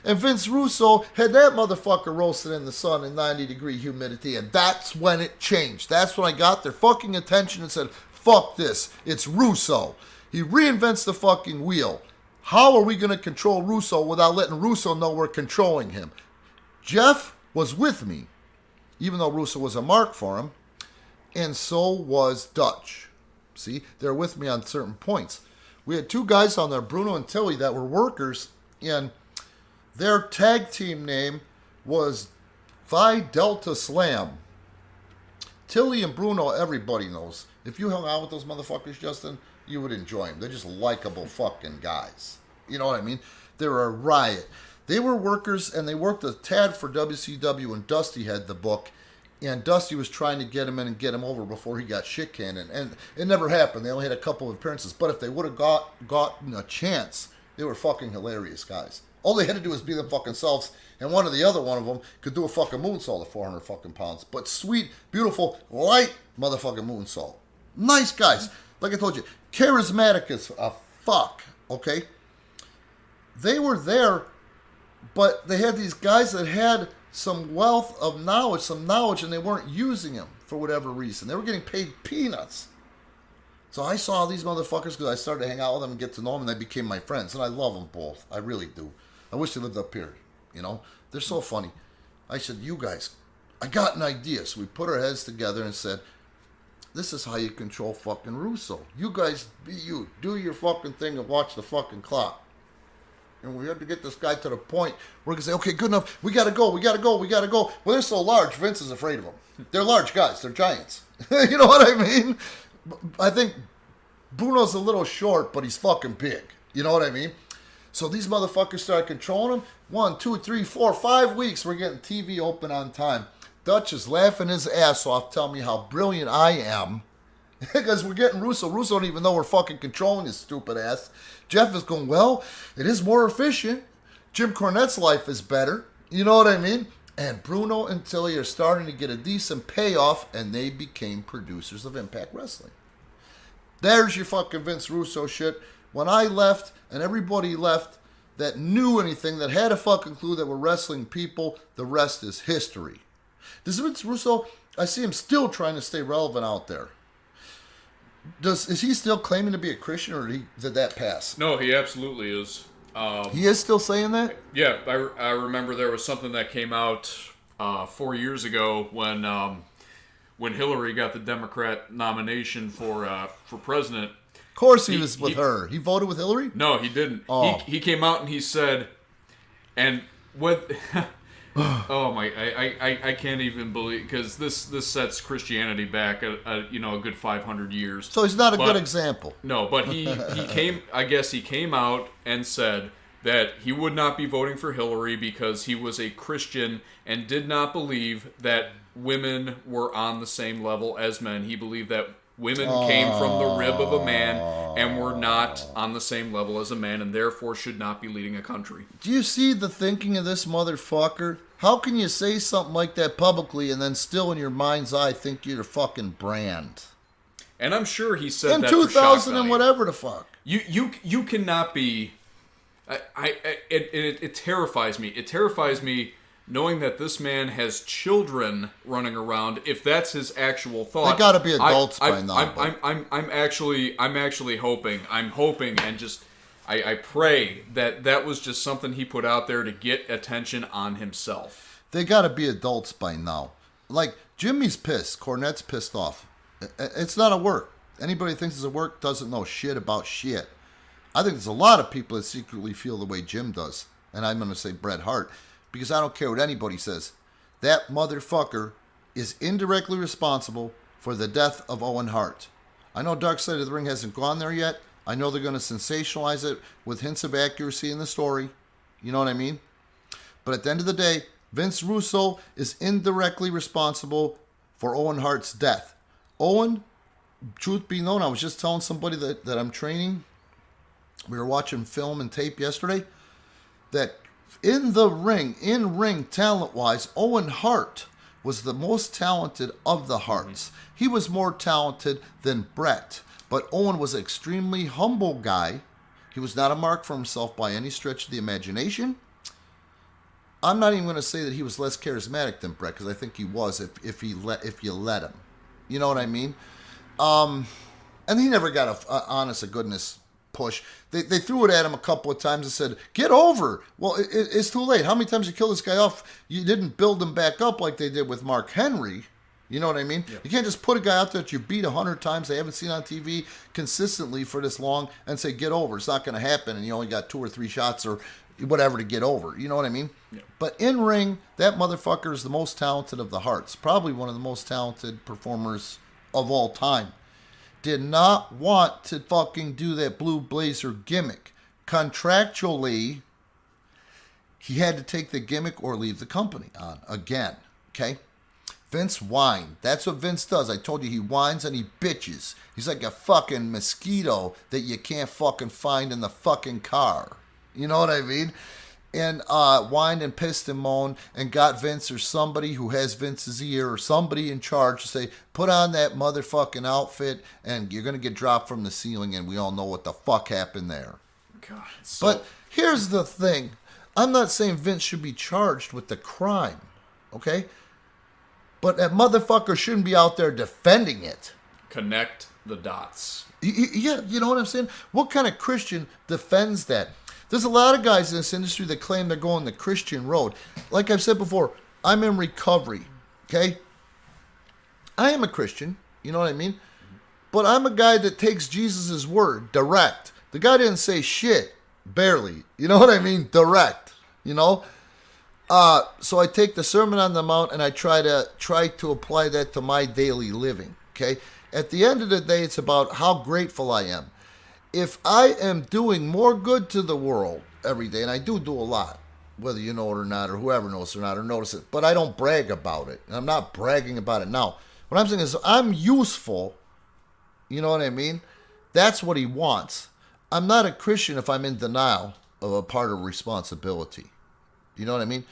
And Vince Russo had that motherfucker roasted in the sun in 90-degree humidity. And that's when it changed. That's when I got their fucking attention and said, fuck this. It's Russo. He reinvents the fucking wheel. How are we going to control Russo without letting Russo know we're controlling him? Jeff was with me, even though Russo was a mark for him, and so was Dutch. See, they're with me on certain points. We had two guys on there, Bruno and Tilly, that were workers, and their tag team name was Phi Delta Slam. Tilly and Bruno, everybody knows. If you hung out with those motherfuckers, Justin, you would enjoy them. They're just likable fucking guys. You know what I mean? They're a riot. They were workers, and they worked a tad for WCW when Dusty had the book, and Dusty was trying to get him in and get him over before he got shit canned, and it never happened. They only had a couple of appearances, but if they would have gotten a chance, they were fucking hilarious guys. All they had to do was be them fucking selves, and one of them could do a fucking moonsault at 400 fucking pounds, but sweet, beautiful, light motherfucking moonsault. Nice guys. Like I told you, charismatic as a fuck, okay? They were there, but they had these guys that had some wealth of knowledge, and they weren't using them for whatever reason. They were getting paid peanuts. So I saw these motherfuckers because I started to hang out with them and get to know them, and they became my friends. And I love them both. I really do. I wish they lived up here, you know? They're so funny. I said, you guys, I got an idea. So we put our heads together and said, this is how you control fucking Russo. You guys be you. Do your fucking thing and watch the fucking clock. And we had to get this guy to the point where we can say, okay, good enough. We got to go. Well, they're so large, Vince is afraid of them. They're large guys. They're giants. You know what I mean? I think Bruno's a little short, but he's fucking big. You know what I mean? So these motherfuckers started controlling him. 1, 2, 3, 4, 5 weeks, we're getting TV open on time. Dutch is laughing his ass off, telling me how brilliant I am. Because we're getting Russo. Russo don't even know we're fucking controlling his stupid ass. Jeff is going, well, it is more efficient. Jim Cornette's life is better. You know what I mean? And Bruno and Tilly are starting to get a decent payoff, and they became producers of Impact Wrestling. There's your fucking Vince Russo shit. When I left, and everybody left that knew anything, that had a fucking clue that were wrestling people, the rest is history. Does Vince Russo, I see him still trying to stay relevant out there. Is he still claiming to be a Christian, or did that pass? No, he absolutely is. He is still saying that? Yeah, I remember there was something that came out 4 years ago when Hillary got the Democrat nomination for president. Of course he was with her. He voted with Hillary? No, he didn't. Oh. He came out and he said, and what... Oh my! I can't even believe, because this sets Christianity back a good 500 years. So he's not a good example. No, but he came. I guess he came out and said that he would not be voting for Hillary because he was a Christian and did not believe that women were on the same level as men. He believed that women came from the rib of a man and were not on the same level as a man, and therefore should not be leading a country. Do you see the thinking of this motherfucker? How can you say something like that publicly and then still in your mind's eye think you're a fucking brand? And I'm sure he said in that 2000 and whatever the fuck. You cannot be. It terrifies me. It terrifies me knowing that this man has children running around. If that's his actual thought, they got to be adults by now. I'm actually hoping. I'm hoping and just. I pray that was just something he put out there to get attention on himself. They got to be adults by now. Like, Jimmy's pissed. Cornette's pissed off. It's not a work. Anybody who thinks it's a work doesn't know shit about shit. I think there's a lot of people that secretly feel the way Jim does. And I'm going to say Bret Hart. Because I don't care what anybody says. That motherfucker is indirectly responsible for the death of Owen Hart. I know Dark Side of the Ring hasn't gone there yet. I know they're going to sensationalize it with hints of accuracy in the story. You know what I mean? But at the end of the day, Vince Russo is indirectly responsible for Owen Hart's death. Owen, truth be known, I was just telling somebody that I'm training. We were watching film and tape yesterday. That in ring talent-wise, Owen Hart was the most talented of the Harts. He was more talented than Bret. But Owen was an extremely humble guy. He was not a mark for himself by any stretch of the imagination. I'm not even going to say that he was less charismatic than Bret, because I think he was if you let him. You know what I mean? And he never got a honest to goodness push. They threw it at him a couple of times and said, get over. Well, it's too late. How many times you kill this guy off? You didn't build him back up like they did with Mark Henry. You know what I mean? Yep. You can't just put a guy out there that you beat 100 times they haven't seen on TV consistently for this long and say, get over. It's not going to happen, and you only got 2 or 3 shots or whatever to get over. You know what I mean? Yep. But in ring, that motherfucker is the most talented of the Harts. Probably one of the most talented performers of all time. Did not want to fucking do that blue blazer gimmick. Contractually, he had to take the gimmick or leave the company on again. Okay? Vince whined. That's what Vince does. I told you, he whines and he bitches. He's like a fucking mosquito that you can't fucking find in the fucking car. You know what I mean? And whined and pissed and moaned and got Vince or somebody who has Vince's ear or somebody in charge to say, put on that motherfucking outfit and you're going to get dropped from the ceiling, and we all know what the fuck happened there. God, but here's the thing. I'm not saying Vince should be charged with the crime, okay? But that motherfucker shouldn't be out there defending it. Connect the dots. Yeah, you know what I'm saying? What kind of Christian defends that? There's a lot of guys in this industry that claim they're going the Christian road. Like I've said before, I'm in recovery, okay? I am a Christian, you know what I mean? But I'm a guy that takes Jesus' word direct. The guy didn't say shit. Barely. You know what I mean? Direct. You know? So I take the Sermon on the Mount and I try to apply that to my daily living. Okay? At the end of the day, it's about how grateful I am. If I am doing more good to the world every day, and I do a lot, whether you know it or not, or whoever knows it or not, or notice it, but I don't brag about it. And I'm not bragging about it now. What I'm saying is I'm useful. You know what I mean? That's what he wants. I'm not a Christian if I'm in denial of a part of responsibility. You know what I mean?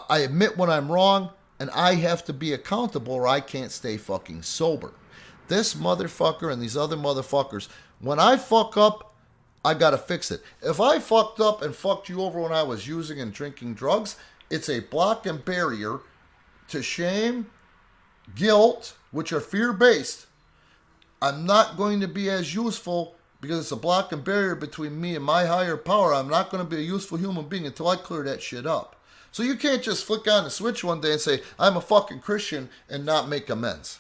I admit when I'm wrong, and I have to be accountable or I can't stay fucking sober. This motherfucker and these other motherfuckers, when I fuck up, I gotta fix it. If I fucked up and fucked you over when I was using and drinking drugs, it's a block and barrier to shame, guilt, which are fear-based. I'm not going to be as useful because it's a block and barrier between me and my higher power. I'm not going to be a useful human being until I clear that shit up. So you can't just flick on the switch one day and say, I'm a fucking Christian, and not make amends.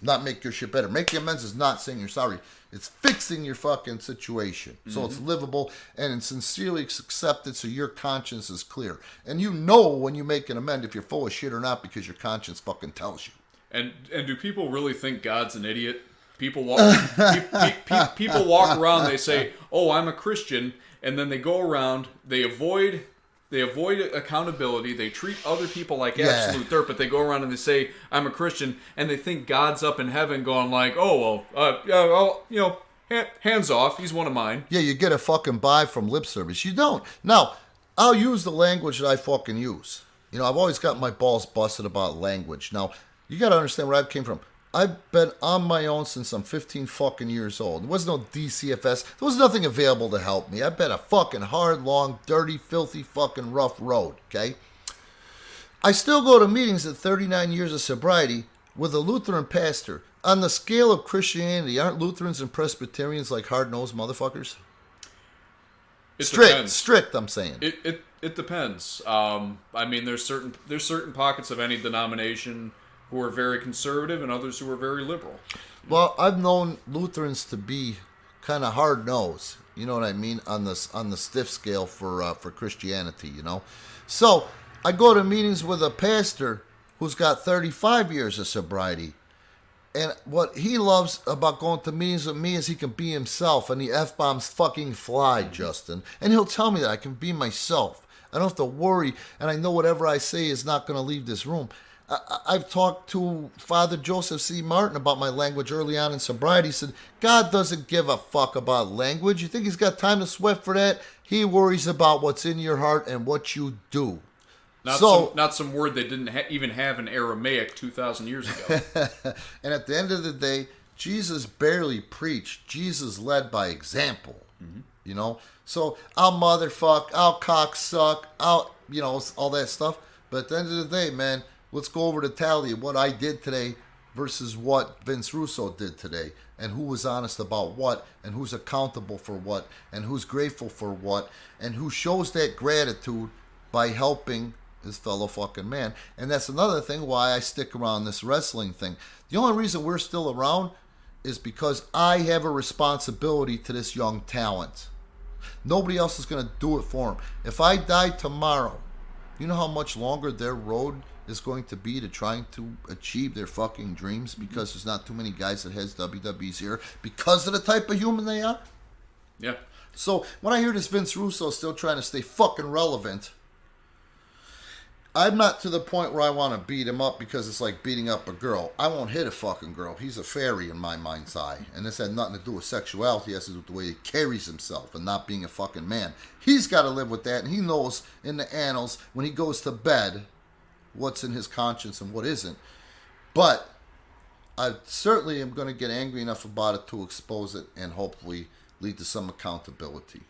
Not make your shit better. Making amends is not saying you're sorry. It's fixing your fucking situation. So it's livable and it's sincerely accepted so your conscience is clear. And you know when you make an amend if you're full of shit or not because your conscience fucking tells you. And do people really think God's an idiot? People walk people walk around, they say, oh, I'm a Christian, and then they go around, they avoid accountability, they treat other people like absolute dirt, but they go around and they say, I'm a Christian, and they think God's up in heaven going like, oh, well, hands off, he's one of mine. Yeah, you get a fucking buy from lip service. You don't. Now, I'll use the language that I fucking use. You know, I've always got my balls busted about language. Now, you got to understand where I came from. I've been on my own since I'm 15 fucking years old. There was no DCFS. There was nothing available to help me. I've been a fucking hard, long, dirty, filthy, fucking rough road, okay? I still go to meetings at 39 years of sobriety with a Lutheran pastor. On the scale of Christianity, aren't Lutherans and Presbyterians like hard-nosed motherfuckers? Strict, I'm saying. It depends. I mean, there's certain pockets of any denomination who are very conservative and others who are very liberal. Well, I've known Lutherans to be kind of hard-nosed, you know what I mean, on the stiff scale for Christianity, you know. So I go to meetings with a pastor who's got 35 years of sobriety, and what he loves about going to meetings with me is he can be himself, and the F-bombs fucking fly, Justin. And he'll tell me that I can be myself. I don't have to worry, and I know whatever I say is not going to leave this room. I've talked to Father Joseph C. Martin about my language early on in sobriety. He said, God doesn't give a fuck about language. You think he's got time to sweat for that? He worries about what's in your heart and what you do. Not some word they didn't even have in Aramaic 2,000 years ago. And at the end of the day, Jesus barely preached. Jesus led by example. You know? So I'll motherfuck, I'll cocksuck, I'll, all that stuff. But at the end of the day, man, let's go over the tally of what I did today versus what Vince Russo did today, and who was honest about what, and who's accountable for what, and who's grateful for what, and who shows that gratitude by helping his fellow fucking man. And that's another thing why I stick around this wrestling thing. The only reason we're still around is because I have a responsibility to this young talent. Nobody else is going to do it for him. If I die tomorrow, you know how much longer their road is going to be to trying to achieve their fucking dreams because there's not too many guys that has WWE's here because of the type of human they are? Yeah. So when I hear this Vince Russo still trying to stay fucking relevant, I'm not to the point where I want to beat him up because it's like beating up a girl. I won't hit a fucking girl. He's a fairy in my mind's eye. And this had nothing to do with sexuality. It has to do with the way he carries himself and not being a fucking man. He's got to live with that. And he knows in the annals when he goes to bed what's in his conscience and what isn't. But I certainly am going to get angry enough about it to expose it and hopefully lead to some accountability.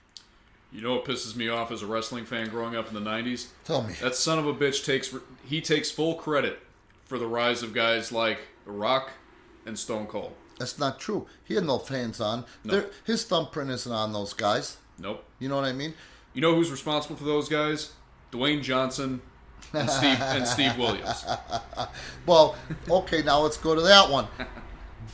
You know what pisses me off as a wrestling fan growing up in the 90s? Tell me. That son of a bitch takes full credit for the rise of guys like The Rock and Stone Cold. That's not true. He had no fans on. No. His thumbprint isn't on those guys. Nope. You know what I mean? You know who's responsible for those guys? Dwayne Johnson and Steve Williams. Well, okay, now let's go to that one.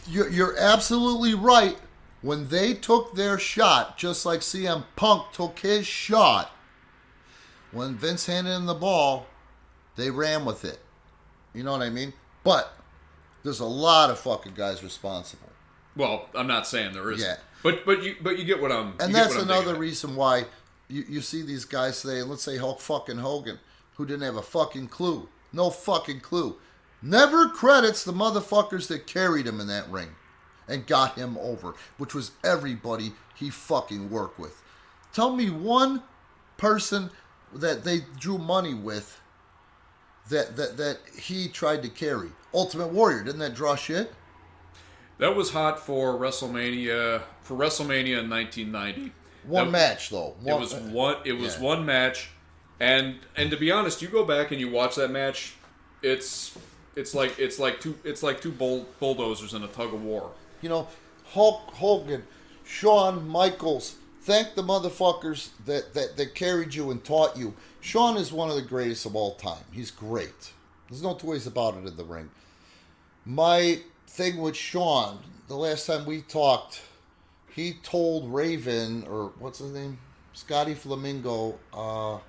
You're absolutely right When they took their shot, just like CM Punk took his shot, when Vince handed him the ball, they ran with it. You know what I mean? But there's a lot of fucking guys responsible. Well, I'm not saying there isn't. Yeah. But you get what I'm. And that's another reason why you see these guys say, let's say Hulk fucking Hogan, who didn't have a fucking clue. No fucking clue. Never credits the motherfuckers that carried him in that ring and got him over, which was everybody he fucking worked with. Tell me one person that they drew money with that he tried to carry. Ultimate Warrior, didn't that draw shit? That was hot for WrestleMania in 1990. One match though. It was one match, and to be honest, you go back and you watch that match, it's like two bulldozers in a tug of war. You know, Hulk Hogan, Shawn Michaels, thank the motherfuckers that carried you and taught you. Shawn is one of the greatest of all time. He's great. There's no two ways about it in the ring. My thing with Shawn, the last time we talked, he told Raven, or what's his name? Scotty Flamingo.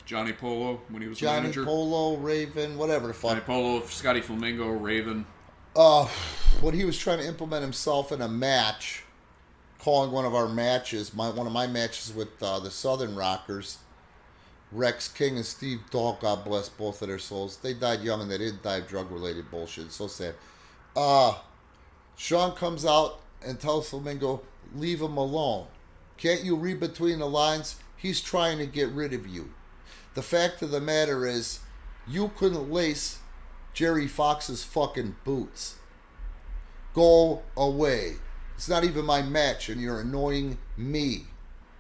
Johnny Polo, when he was Johnny manager. Polo, Raven, whatever the fuck. Johnny Polo, Scotty Flamingo, Raven. When he was trying to implement himself in a match, calling one of our matches, one of my matches with the Southern Rockers, Rex King and Steve Dahl, God bless both of their souls. They died young and they didn't die of drug-related bullshit. It's so sad. Shawn comes out and tells Flamingo, leave him alone. Can't you read between the lines? He's trying to get rid of you. The fact of the matter is, you couldn't lace Jerry Fox's fucking boots. Go away. It's not even my match and you're annoying me.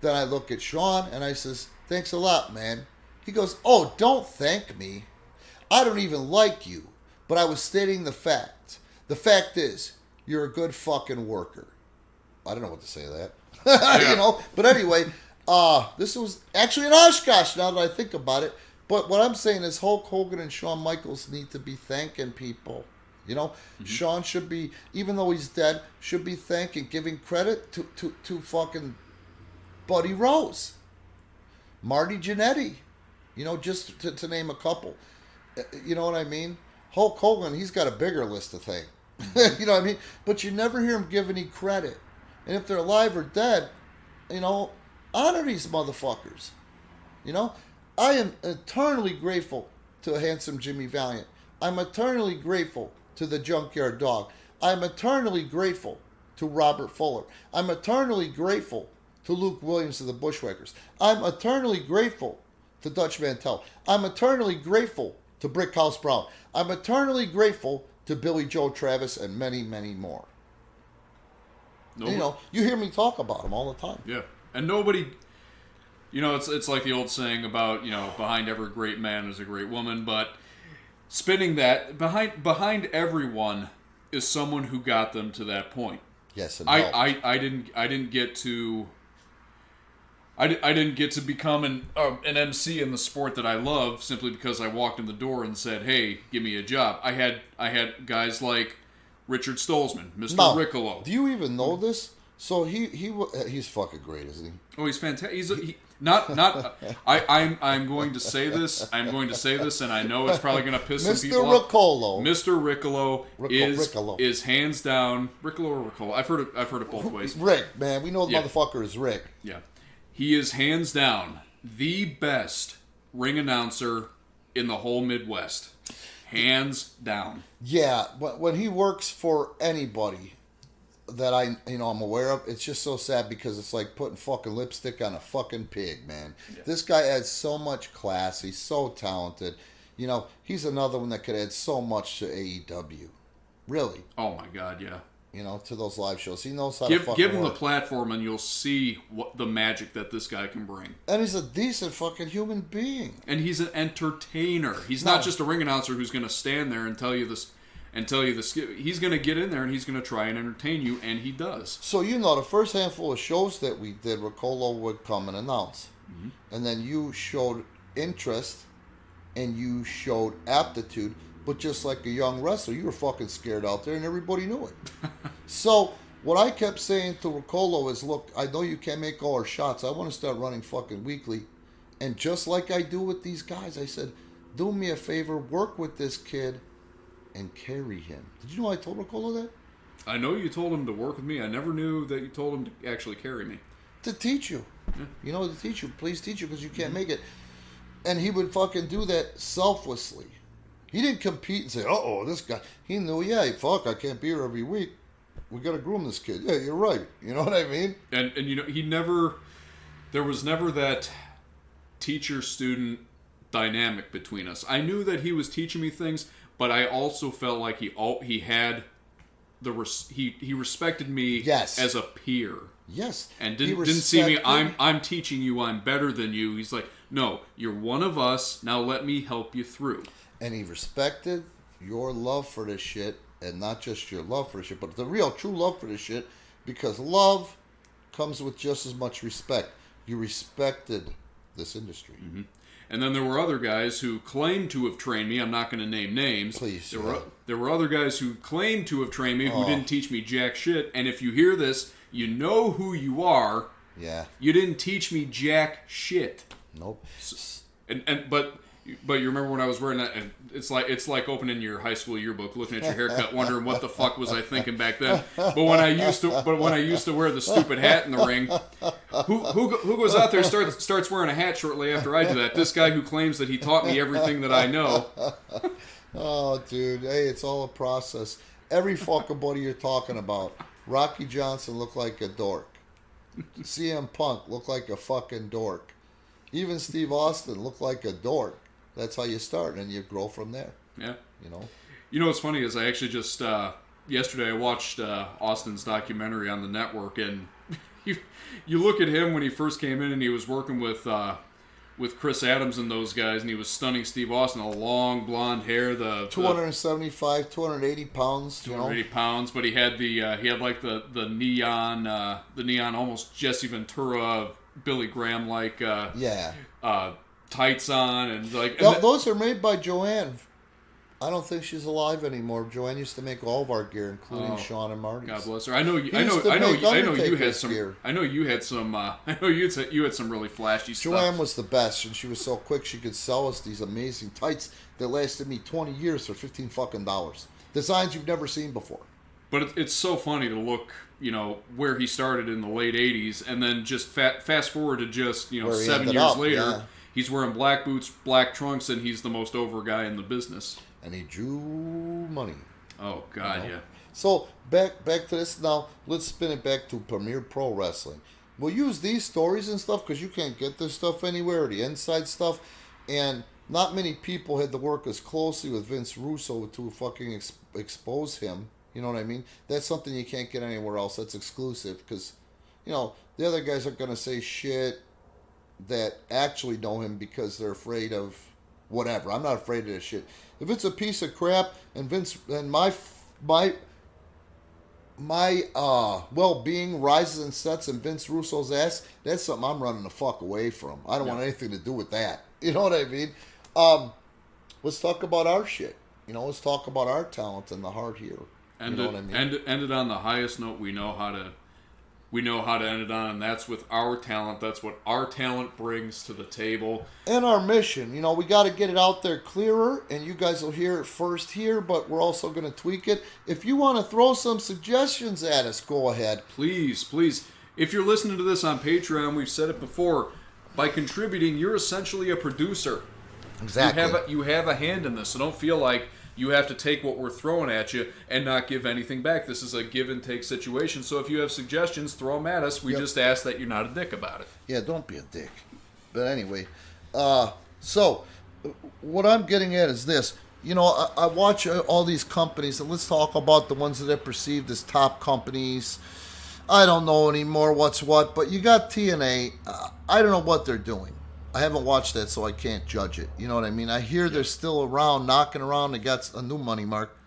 Then I look at Shawn and I says, thanks a lot, man. He goes, oh, don't thank me. I don't even like you. But I was stating the fact. The fact is, you're a good fucking worker. I don't know what to say to that. Yeah. You know, but anyway, this was actually an Oshkosh now that I think about it. But what I'm saying is Hulk Hogan and Shawn Michaels need to be thanking people. You know, Shawn should be, even though he's dead, should be thanking, giving credit to fucking Buddy Rose, Marty Jannetty, you know, just to name a couple. You know what I mean? Hulk Hogan, he's got a bigger list of things. You know what I mean? But you never hear him give any credit. And if they're alive or dead, you know, honor these motherfuckers. You know, I am eternally grateful to a handsome Jimmy Valiant. I'm eternally grateful to the Junkyard Dog. I'm eternally grateful to Robert Fuller. I'm eternally grateful to Luke Williams of the Bushwhackers. I'm eternally grateful to Dutch Mantel. I'm eternally grateful to Brickhouse Brown. I'm eternally grateful to Billy Joe Travis and many, many more. And, you know, you hear me talk about them all the time. Yeah, and nobody, you know, it's like the old saying about, you know, behind every great man is a great woman, but spinning that behind everyone is someone who got them to that point. Yes, and I didn't get to become an MC in the sport that I love simply because I walked in the door and said, "Hey, give me a job." I had guys like Richard Stolzman, Mr. Riccolo. Do you even know this? So he's fucking great, isn't he? Oh, he's fantastic. I'm going to say this. I'm going to say this, and I know it's probably going to piss some people off. Mr. Riccolo is hands down Riccolo or Riccolo. I've heard it both ways. Rick, man, we know the motherfucker is Rick. Yeah, he is hands down the best ring announcer in the whole Midwest. Hands down. Yeah, but when he works for anybody that I'm aware of, it's just so sad because it's like putting fucking lipstick on a fucking pig, man. Yeah. This guy adds so much class. He's so talented. You know, he's another one that could add so much to AEW. Really. Oh my God, yeah. You know, to those live shows. He knows how to fucking give him work. the platform and you'll see what the magic that this guy can bring. And he's a decent fucking human being. And he's an entertainer. He's not just a ring announcer who's going to stand there and tell you this. He's going to get in there and he's going to try and entertain you, and he does. So, you know, the first handful of shows that we did, Riccolo would come and announce. Mm-hmm. And then you showed interest and you showed aptitude, but just like a young wrestler, you were fucking scared out there and everybody knew it. So, what I kept saying to Riccolo is, look, I know you can't make all our shots. I want to start running fucking weekly. And just like I do with these guys, I said, do me a favor, work with this kid and carry him. Did you know I told Riccolo that? I know you told him to work with me. I never knew that you told him to actually carry me. To teach you. Yeah. You know, to teach you. Please teach you because you can't make it. And he would fucking do that selflessly. He didn't compete and say, uh-oh, this guy. He knew, yeah, fuck, I can't be here every week. We got to groom this kid. Yeah, you're right. You know what I mean? And you know, there was never that teacher-student dynamic between us. I knew that he was teaching me things, but I also felt like he had he respected me as a peer. Yes. And didn't see me, I'm teaching you, I'm better than you. He's like, no, you're one of us, now let me help you through. And he respected your love for this shit, and not just your love for this shit, but the real, true love for this shit, because love comes with just as much respect. You respected this industry. Mm-hmm. And then there were other guys who claimed to have trained me. I'm not going to name names. Please. There were other guys who claimed to have trained me who didn't teach me jack shit. And if you hear this, you know who you are. Yeah. You didn't teach me jack shit. Nope. But you remember when I was wearing that? And it's like opening your high school yearbook, looking at your haircut, wondering what the fuck was I thinking back then. But when I used to wear the stupid hat in the ring, who goes out there and starts wearing a hat shortly after I do that? This guy who claims that he taught me everything that I know. Oh, dude, hey, it's all a process. Every fucking buddy you're talking about, Rocky Johnson looked like a dork. CM Punk looked like a fucking dork. Even Steve Austin looked like a dork. That's how you start, and you grow from there. Yeah. You know? You know what's funny is I actually just, yesterday I watched Austin's documentary on the network, and you look at him when he first came in and he was working with Chris Adams and those guys, and he was stunning Steve Austin, a long blonde hair, 275, 280 pounds, 280 pounds, but he had the neon almost Jesse Ventura, Billy Graham like tights on, and like those are made by Joanne. I don't think she's alive anymore. Joanne used to make all of our gear, including Sean and Marty's. God bless her. I know you had some really flashy stuff. Joanne was the best, and she was so quick she could sell us these amazing tights that lasted me 20 years for $15 fucking dollars. Designs you've never seen before. But it's so funny to look, you know, where he started in the late 80s, and then just fast forward to just, you know, 7 years later. Yeah. He's wearing black boots, black trunks, and he's the most over guy in the business. And he drew money. Oh, God, you know? Yeah. So, back to this now. Let's spin it back to Premier Pro Wrestling. We'll use these stories and stuff because you can't get this stuff anywhere, the inside stuff. And not many people had to work as closely with Vince Russo to fucking expose him. You know what I mean? That's something you can't get anywhere else. That's exclusive because, you know, the other guys are going to say shit that actually know him because they're afraid of whatever. I'm not afraid of this shit. If it's a piece of crap and Vince and my well-being rises and sets in Vince Russo's ass, that's something I'm running the fuck away from. I don't want anything to do with that. You know what I mean? Let's talk about our shit. You know, let's talk about our talent and the heart here. You know what I mean? End it on the highest note we know how to end it on, and that's with our talent. That's what our talent brings to the table. And our mission. You know, we got to get it out there clearer, and you guys will hear it first here, but we're also going to tweak it. If you want to throw some suggestions at us, go ahead. Please. If you're listening to this on Patreon, we've said it before, by contributing, you're essentially a producer. Exactly. You have a hand in this, so don't feel like you have to take what we're throwing at you and not give anything back. This is a give and take situation. So if you have suggestions, throw them at us. We just ask that you're not a dick about it. Yeah, don't be a dick. But anyway, so what I'm getting at is this. You know, I watch all these companies, and let's talk about the ones that are perceived as top companies. I don't know anymore what's what, but you got TNA. I don't know what they're doing. I haven't watched that, so I can't judge it. You know what I mean? I hear they're still around, knocking around. They got a new money mark.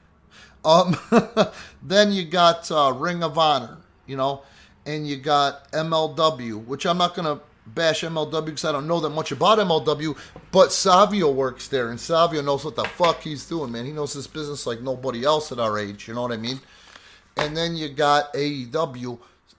Then you got Ring of Honor, you know, and you got MLW, which I'm not going to bash MLW because I don't know that much about MLW, but Savio works there, and Savio knows what the fuck he's doing, man. He knows his business like nobody else at our age, you know what I mean? and then you got AEW.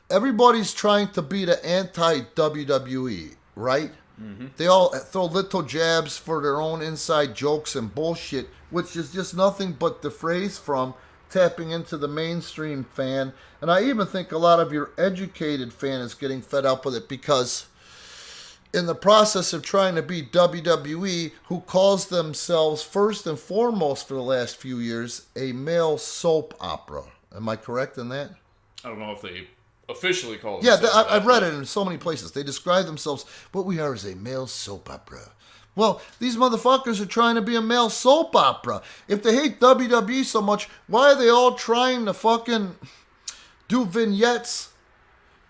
Everybody's trying to be the anti-WWE, right? Mm-hmm. They all throw little jabs for their own inside jokes and bullshit, which is just nothing but the phrase from tapping into the mainstream fan. And I even think a lot of your educated fan is getting fed up with it because in the process of trying to be WWE, who calls themselves first and foremost for the last few years a male soap opera. Am I correct in that? I don't know if they officially call it. Yeah, I've read it in so many places. They describe themselves, what we are is a male soap opera. Well, these motherfuckers are trying to be a male soap opera. If they hate WWE so much, why are they all trying to fucking do vignettes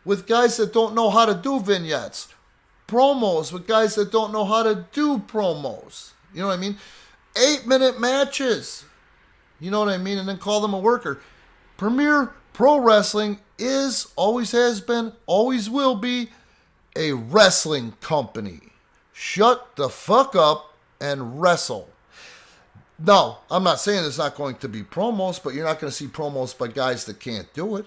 with guys that don't know how to do vignettes? Promos with guys that don't know how to do promos. You know what I mean? 8-minute matches. You know what I mean? And then call them a worker. Premier Pro Wrestling is, always has been, always will be a wrestling company. Shut the fuck up and wrestle. No, I'm not saying there's not going to be promos, but you're not going to see promos by guys that can't do it.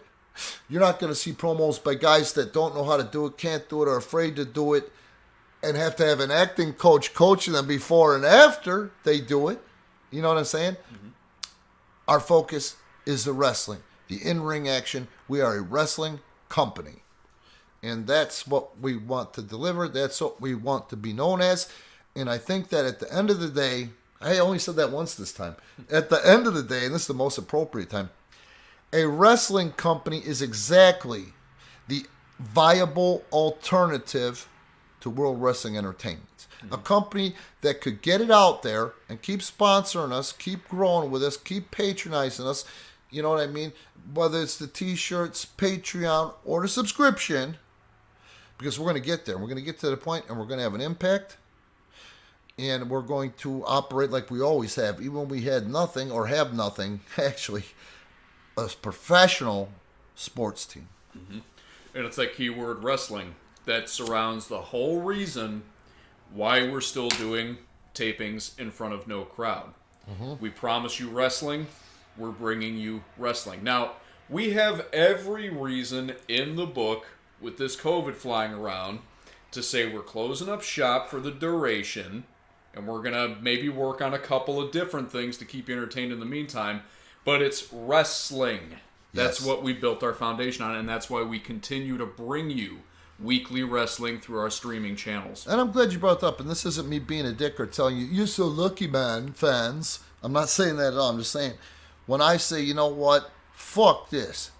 You're not going to see promos by guys that don't know how to do it, can't do it, or afraid to do it, and have to have an acting coach coaching them before and after they do it. You know what I'm saying? Mm-hmm. Our focus is the wrestling, the in-ring action. We are a wrestling company. And that's what we want to deliver. That's what we want to be known as. And I think that at the end of the day, I only said that once this time. At the end of the day, and this is the most appropriate time, a wrestling company is exactly the viable alternative to World Wrestling Entertainment. Mm-hmm. A company that could get it out there and keep sponsoring us, keep growing with us, keep patronizing us. You know what I mean? Whether it's the t-shirts, Patreon, or the subscription, because we're going to get there. We're going to get to the point and we're going to have an impact. And we're going to operate like we always have, even when we had nothing or have nothing, actually, a professional sports team. Mm-hmm. And it's that keyword wrestling that surrounds the whole reason why we're still doing tapings in front of no crowd. Mm-hmm. We promise you wrestling. We're bringing you wrestling. Now, we have every reason in the book with this COVID flying around to say we're closing up shop for the duration and we're going to maybe work on a couple of different things to keep you entertained in the meantime. But it's wrestling. That's what we built our foundation on, and that's why we continue to bring you weekly wrestling through our streaming channels. And I'm glad you brought that up, and this isn't me being a dick or telling you, you're so lucky, man, fans. I'm not saying that at all. I'm just saying, when I say, you know what, fuck this.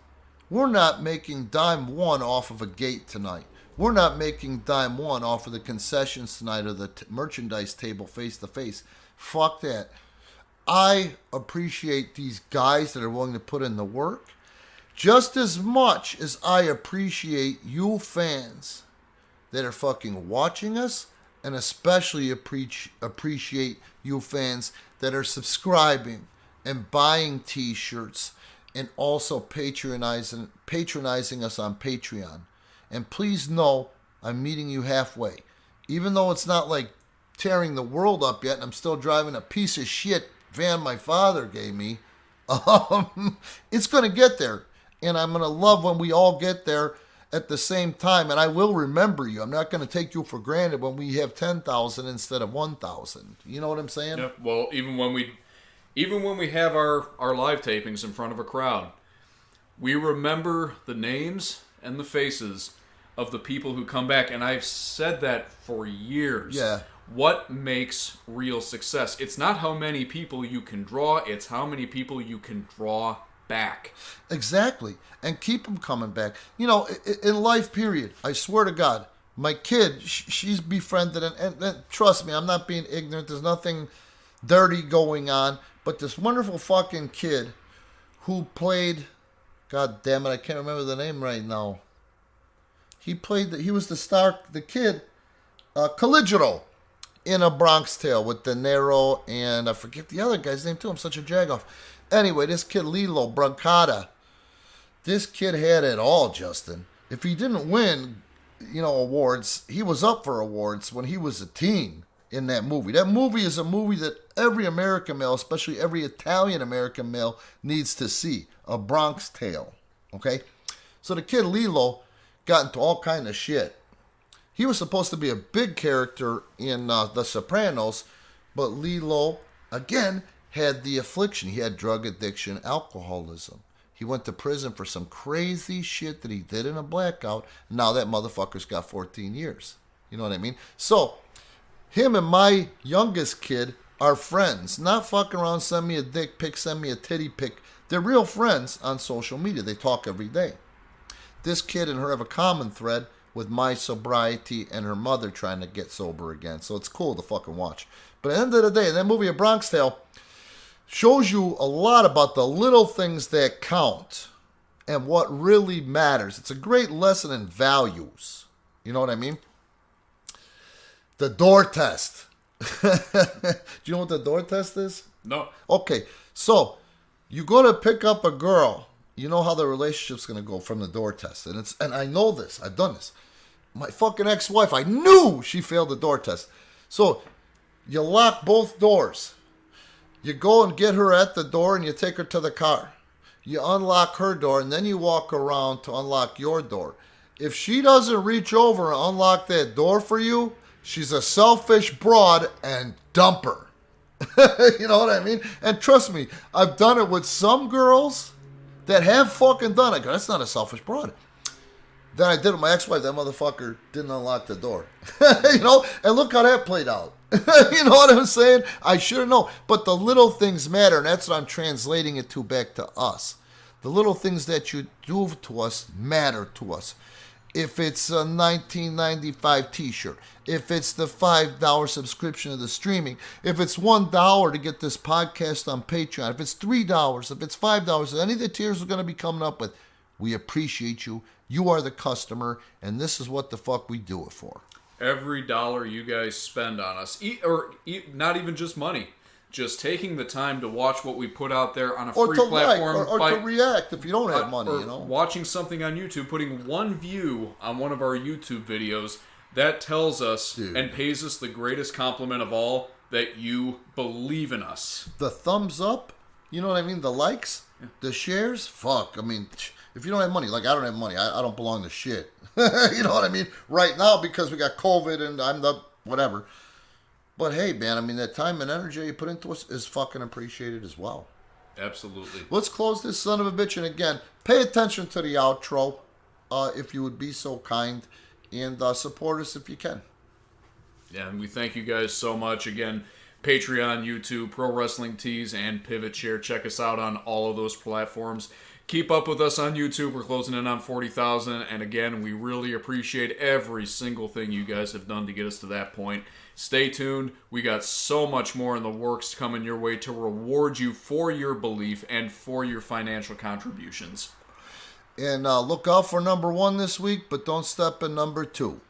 We're not making dime one off of a gate tonight. We're not making dime one off of the concessions tonight or the merchandise table face to face. Fuck that. I appreciate these guys that are willing to put in the work just as much as I appreciate you fans that are fucking watching us, and especially appreciate you fans that are subscribing and buying t-shirts and also patronizing us on Patreon. And please know I'm meeting you halfway. Even though it's not like tearing the world up yet and I'm still driving a piece of shit van my father gave me, it's going to get there. And I'm going to love when we all get there at the same time. And I will remember you. I'm not going to take you for granted when we have 10,000 instead of 1,000. You know what I'm saying? Yeah, well, even when we have our live tapings in front of a crowd, we remember the names and the faces of the people who come back. And I've said that for years. Yeah. What makes real success? It's not how many people you can draw, it's how many people you can draw back. Exactly. And keep them coming back. You know, in life, period, I swear to God, my kid, she's befriended, and trust me, I'm not being ignorant, there's nothing dirty going on, but this wonderful fucking kid who played, God damn it, I can't remember the name right now. He was the kid, Caligero, in A Bronx Tale with De Niro, and I forget the other guy's name too. I'm such a jagoff. Anyway, this kid Lilo Brancata, this kid had it all, Justin. If he didn't win, awards, he was up for awards when he was a teen in that movie. That movie is a movie that every American male, especially every Italian American male, needs to see. A Bronx Tale. Okay? So the kid Lilo got into all kind of shit. He was supposed to be a big character in The Sopranos, but Lilo, again, had the affliction. He had drug addiction, alcoholism. He went to prison for some crazy shit that he did in a blackout. Now that motherfucker's got 14 years. You know what I mean? So, him and my youngest kid are friends. Not fucking around, send me a dick pic, send me a titty pic. They're real friends on social media. They talk every day. This kid and her have a common thread with my sobriety and her mother trying to get sober again. So it's cool to fucking watch. But at the end of the day, that movie, A Bronx Tale, shows you a lot about the little things that count and what really matters. It's a great lesson in values. You know what I mean? The door test. Do you know what the door test is? No. Okay, so you go to pick up a girl. You know how the relationship's going to go from the door test. And I know this. I've done this. My fucking ex-wife, I knew she failed the door test. So you lock both doors. You go and get her at the door and you take her to the car. You unlock her door and then you walk around to unlock your door. If she doesn't reach over and unlock that door for you, she's a selfish broad and dump her. You know what I mean? And trust me, I've done it with some girls that have fucking done it. That's not a selfish broad. Then I did it with my ex-wife. That motherfucker didn't unlock the door. You know? And look how that played out. You know what I'm saying? I should have known. But the little things matter, and that's what I'm translating it to back to us. The little things that you do to us matter to us. If it's a $19.95 t-shirt, if it's the $5 subscription to the streaming, if it's $1 to get this podcast on Patreon, if it's $3, if it's $5, any of the tiers we're going to be coming up with, we appreciate you. You are the customer, and this is what the fuck we do it for. Every dollar you guys spend on us, not even just money, just taking the time to watch what we put out there on a free platform. Or to react if you don't have money, or you know. Watching something on YouTube, putting one view on one of our YouTube videos, that tells us and pays us the greatest compliment of all, that you believe in us. The thumbs up, you know what I mean? The likes, the shares, fuck. I mean, if you don't have money, like I don't have money, I don't belong to shit. You know what I mean? Right now, because we got COVID and I'm the whatever. But hey, man, I mean, that time and energy you put into us is fucking appreciated as well. Absolutely. Let's close this son of a bitch. And again, pay attention to the outro, if you would be so kind, and support us if you can. Yeah, and we thank you guys so much. Again, Patreon, YouTube, Pro Wrestling Tees, and Pivot Share. Check us out on all of those platforms. Keep up with us on YouTube. We're closing in on 40,000. And again, we really appreciate every single thing you guys have done to get us to that point. Stay tuned. We got so much more in the works coming your way to reward you for your belief and for your financial contributions. And look out for number 1 this week, but don't step in number 2.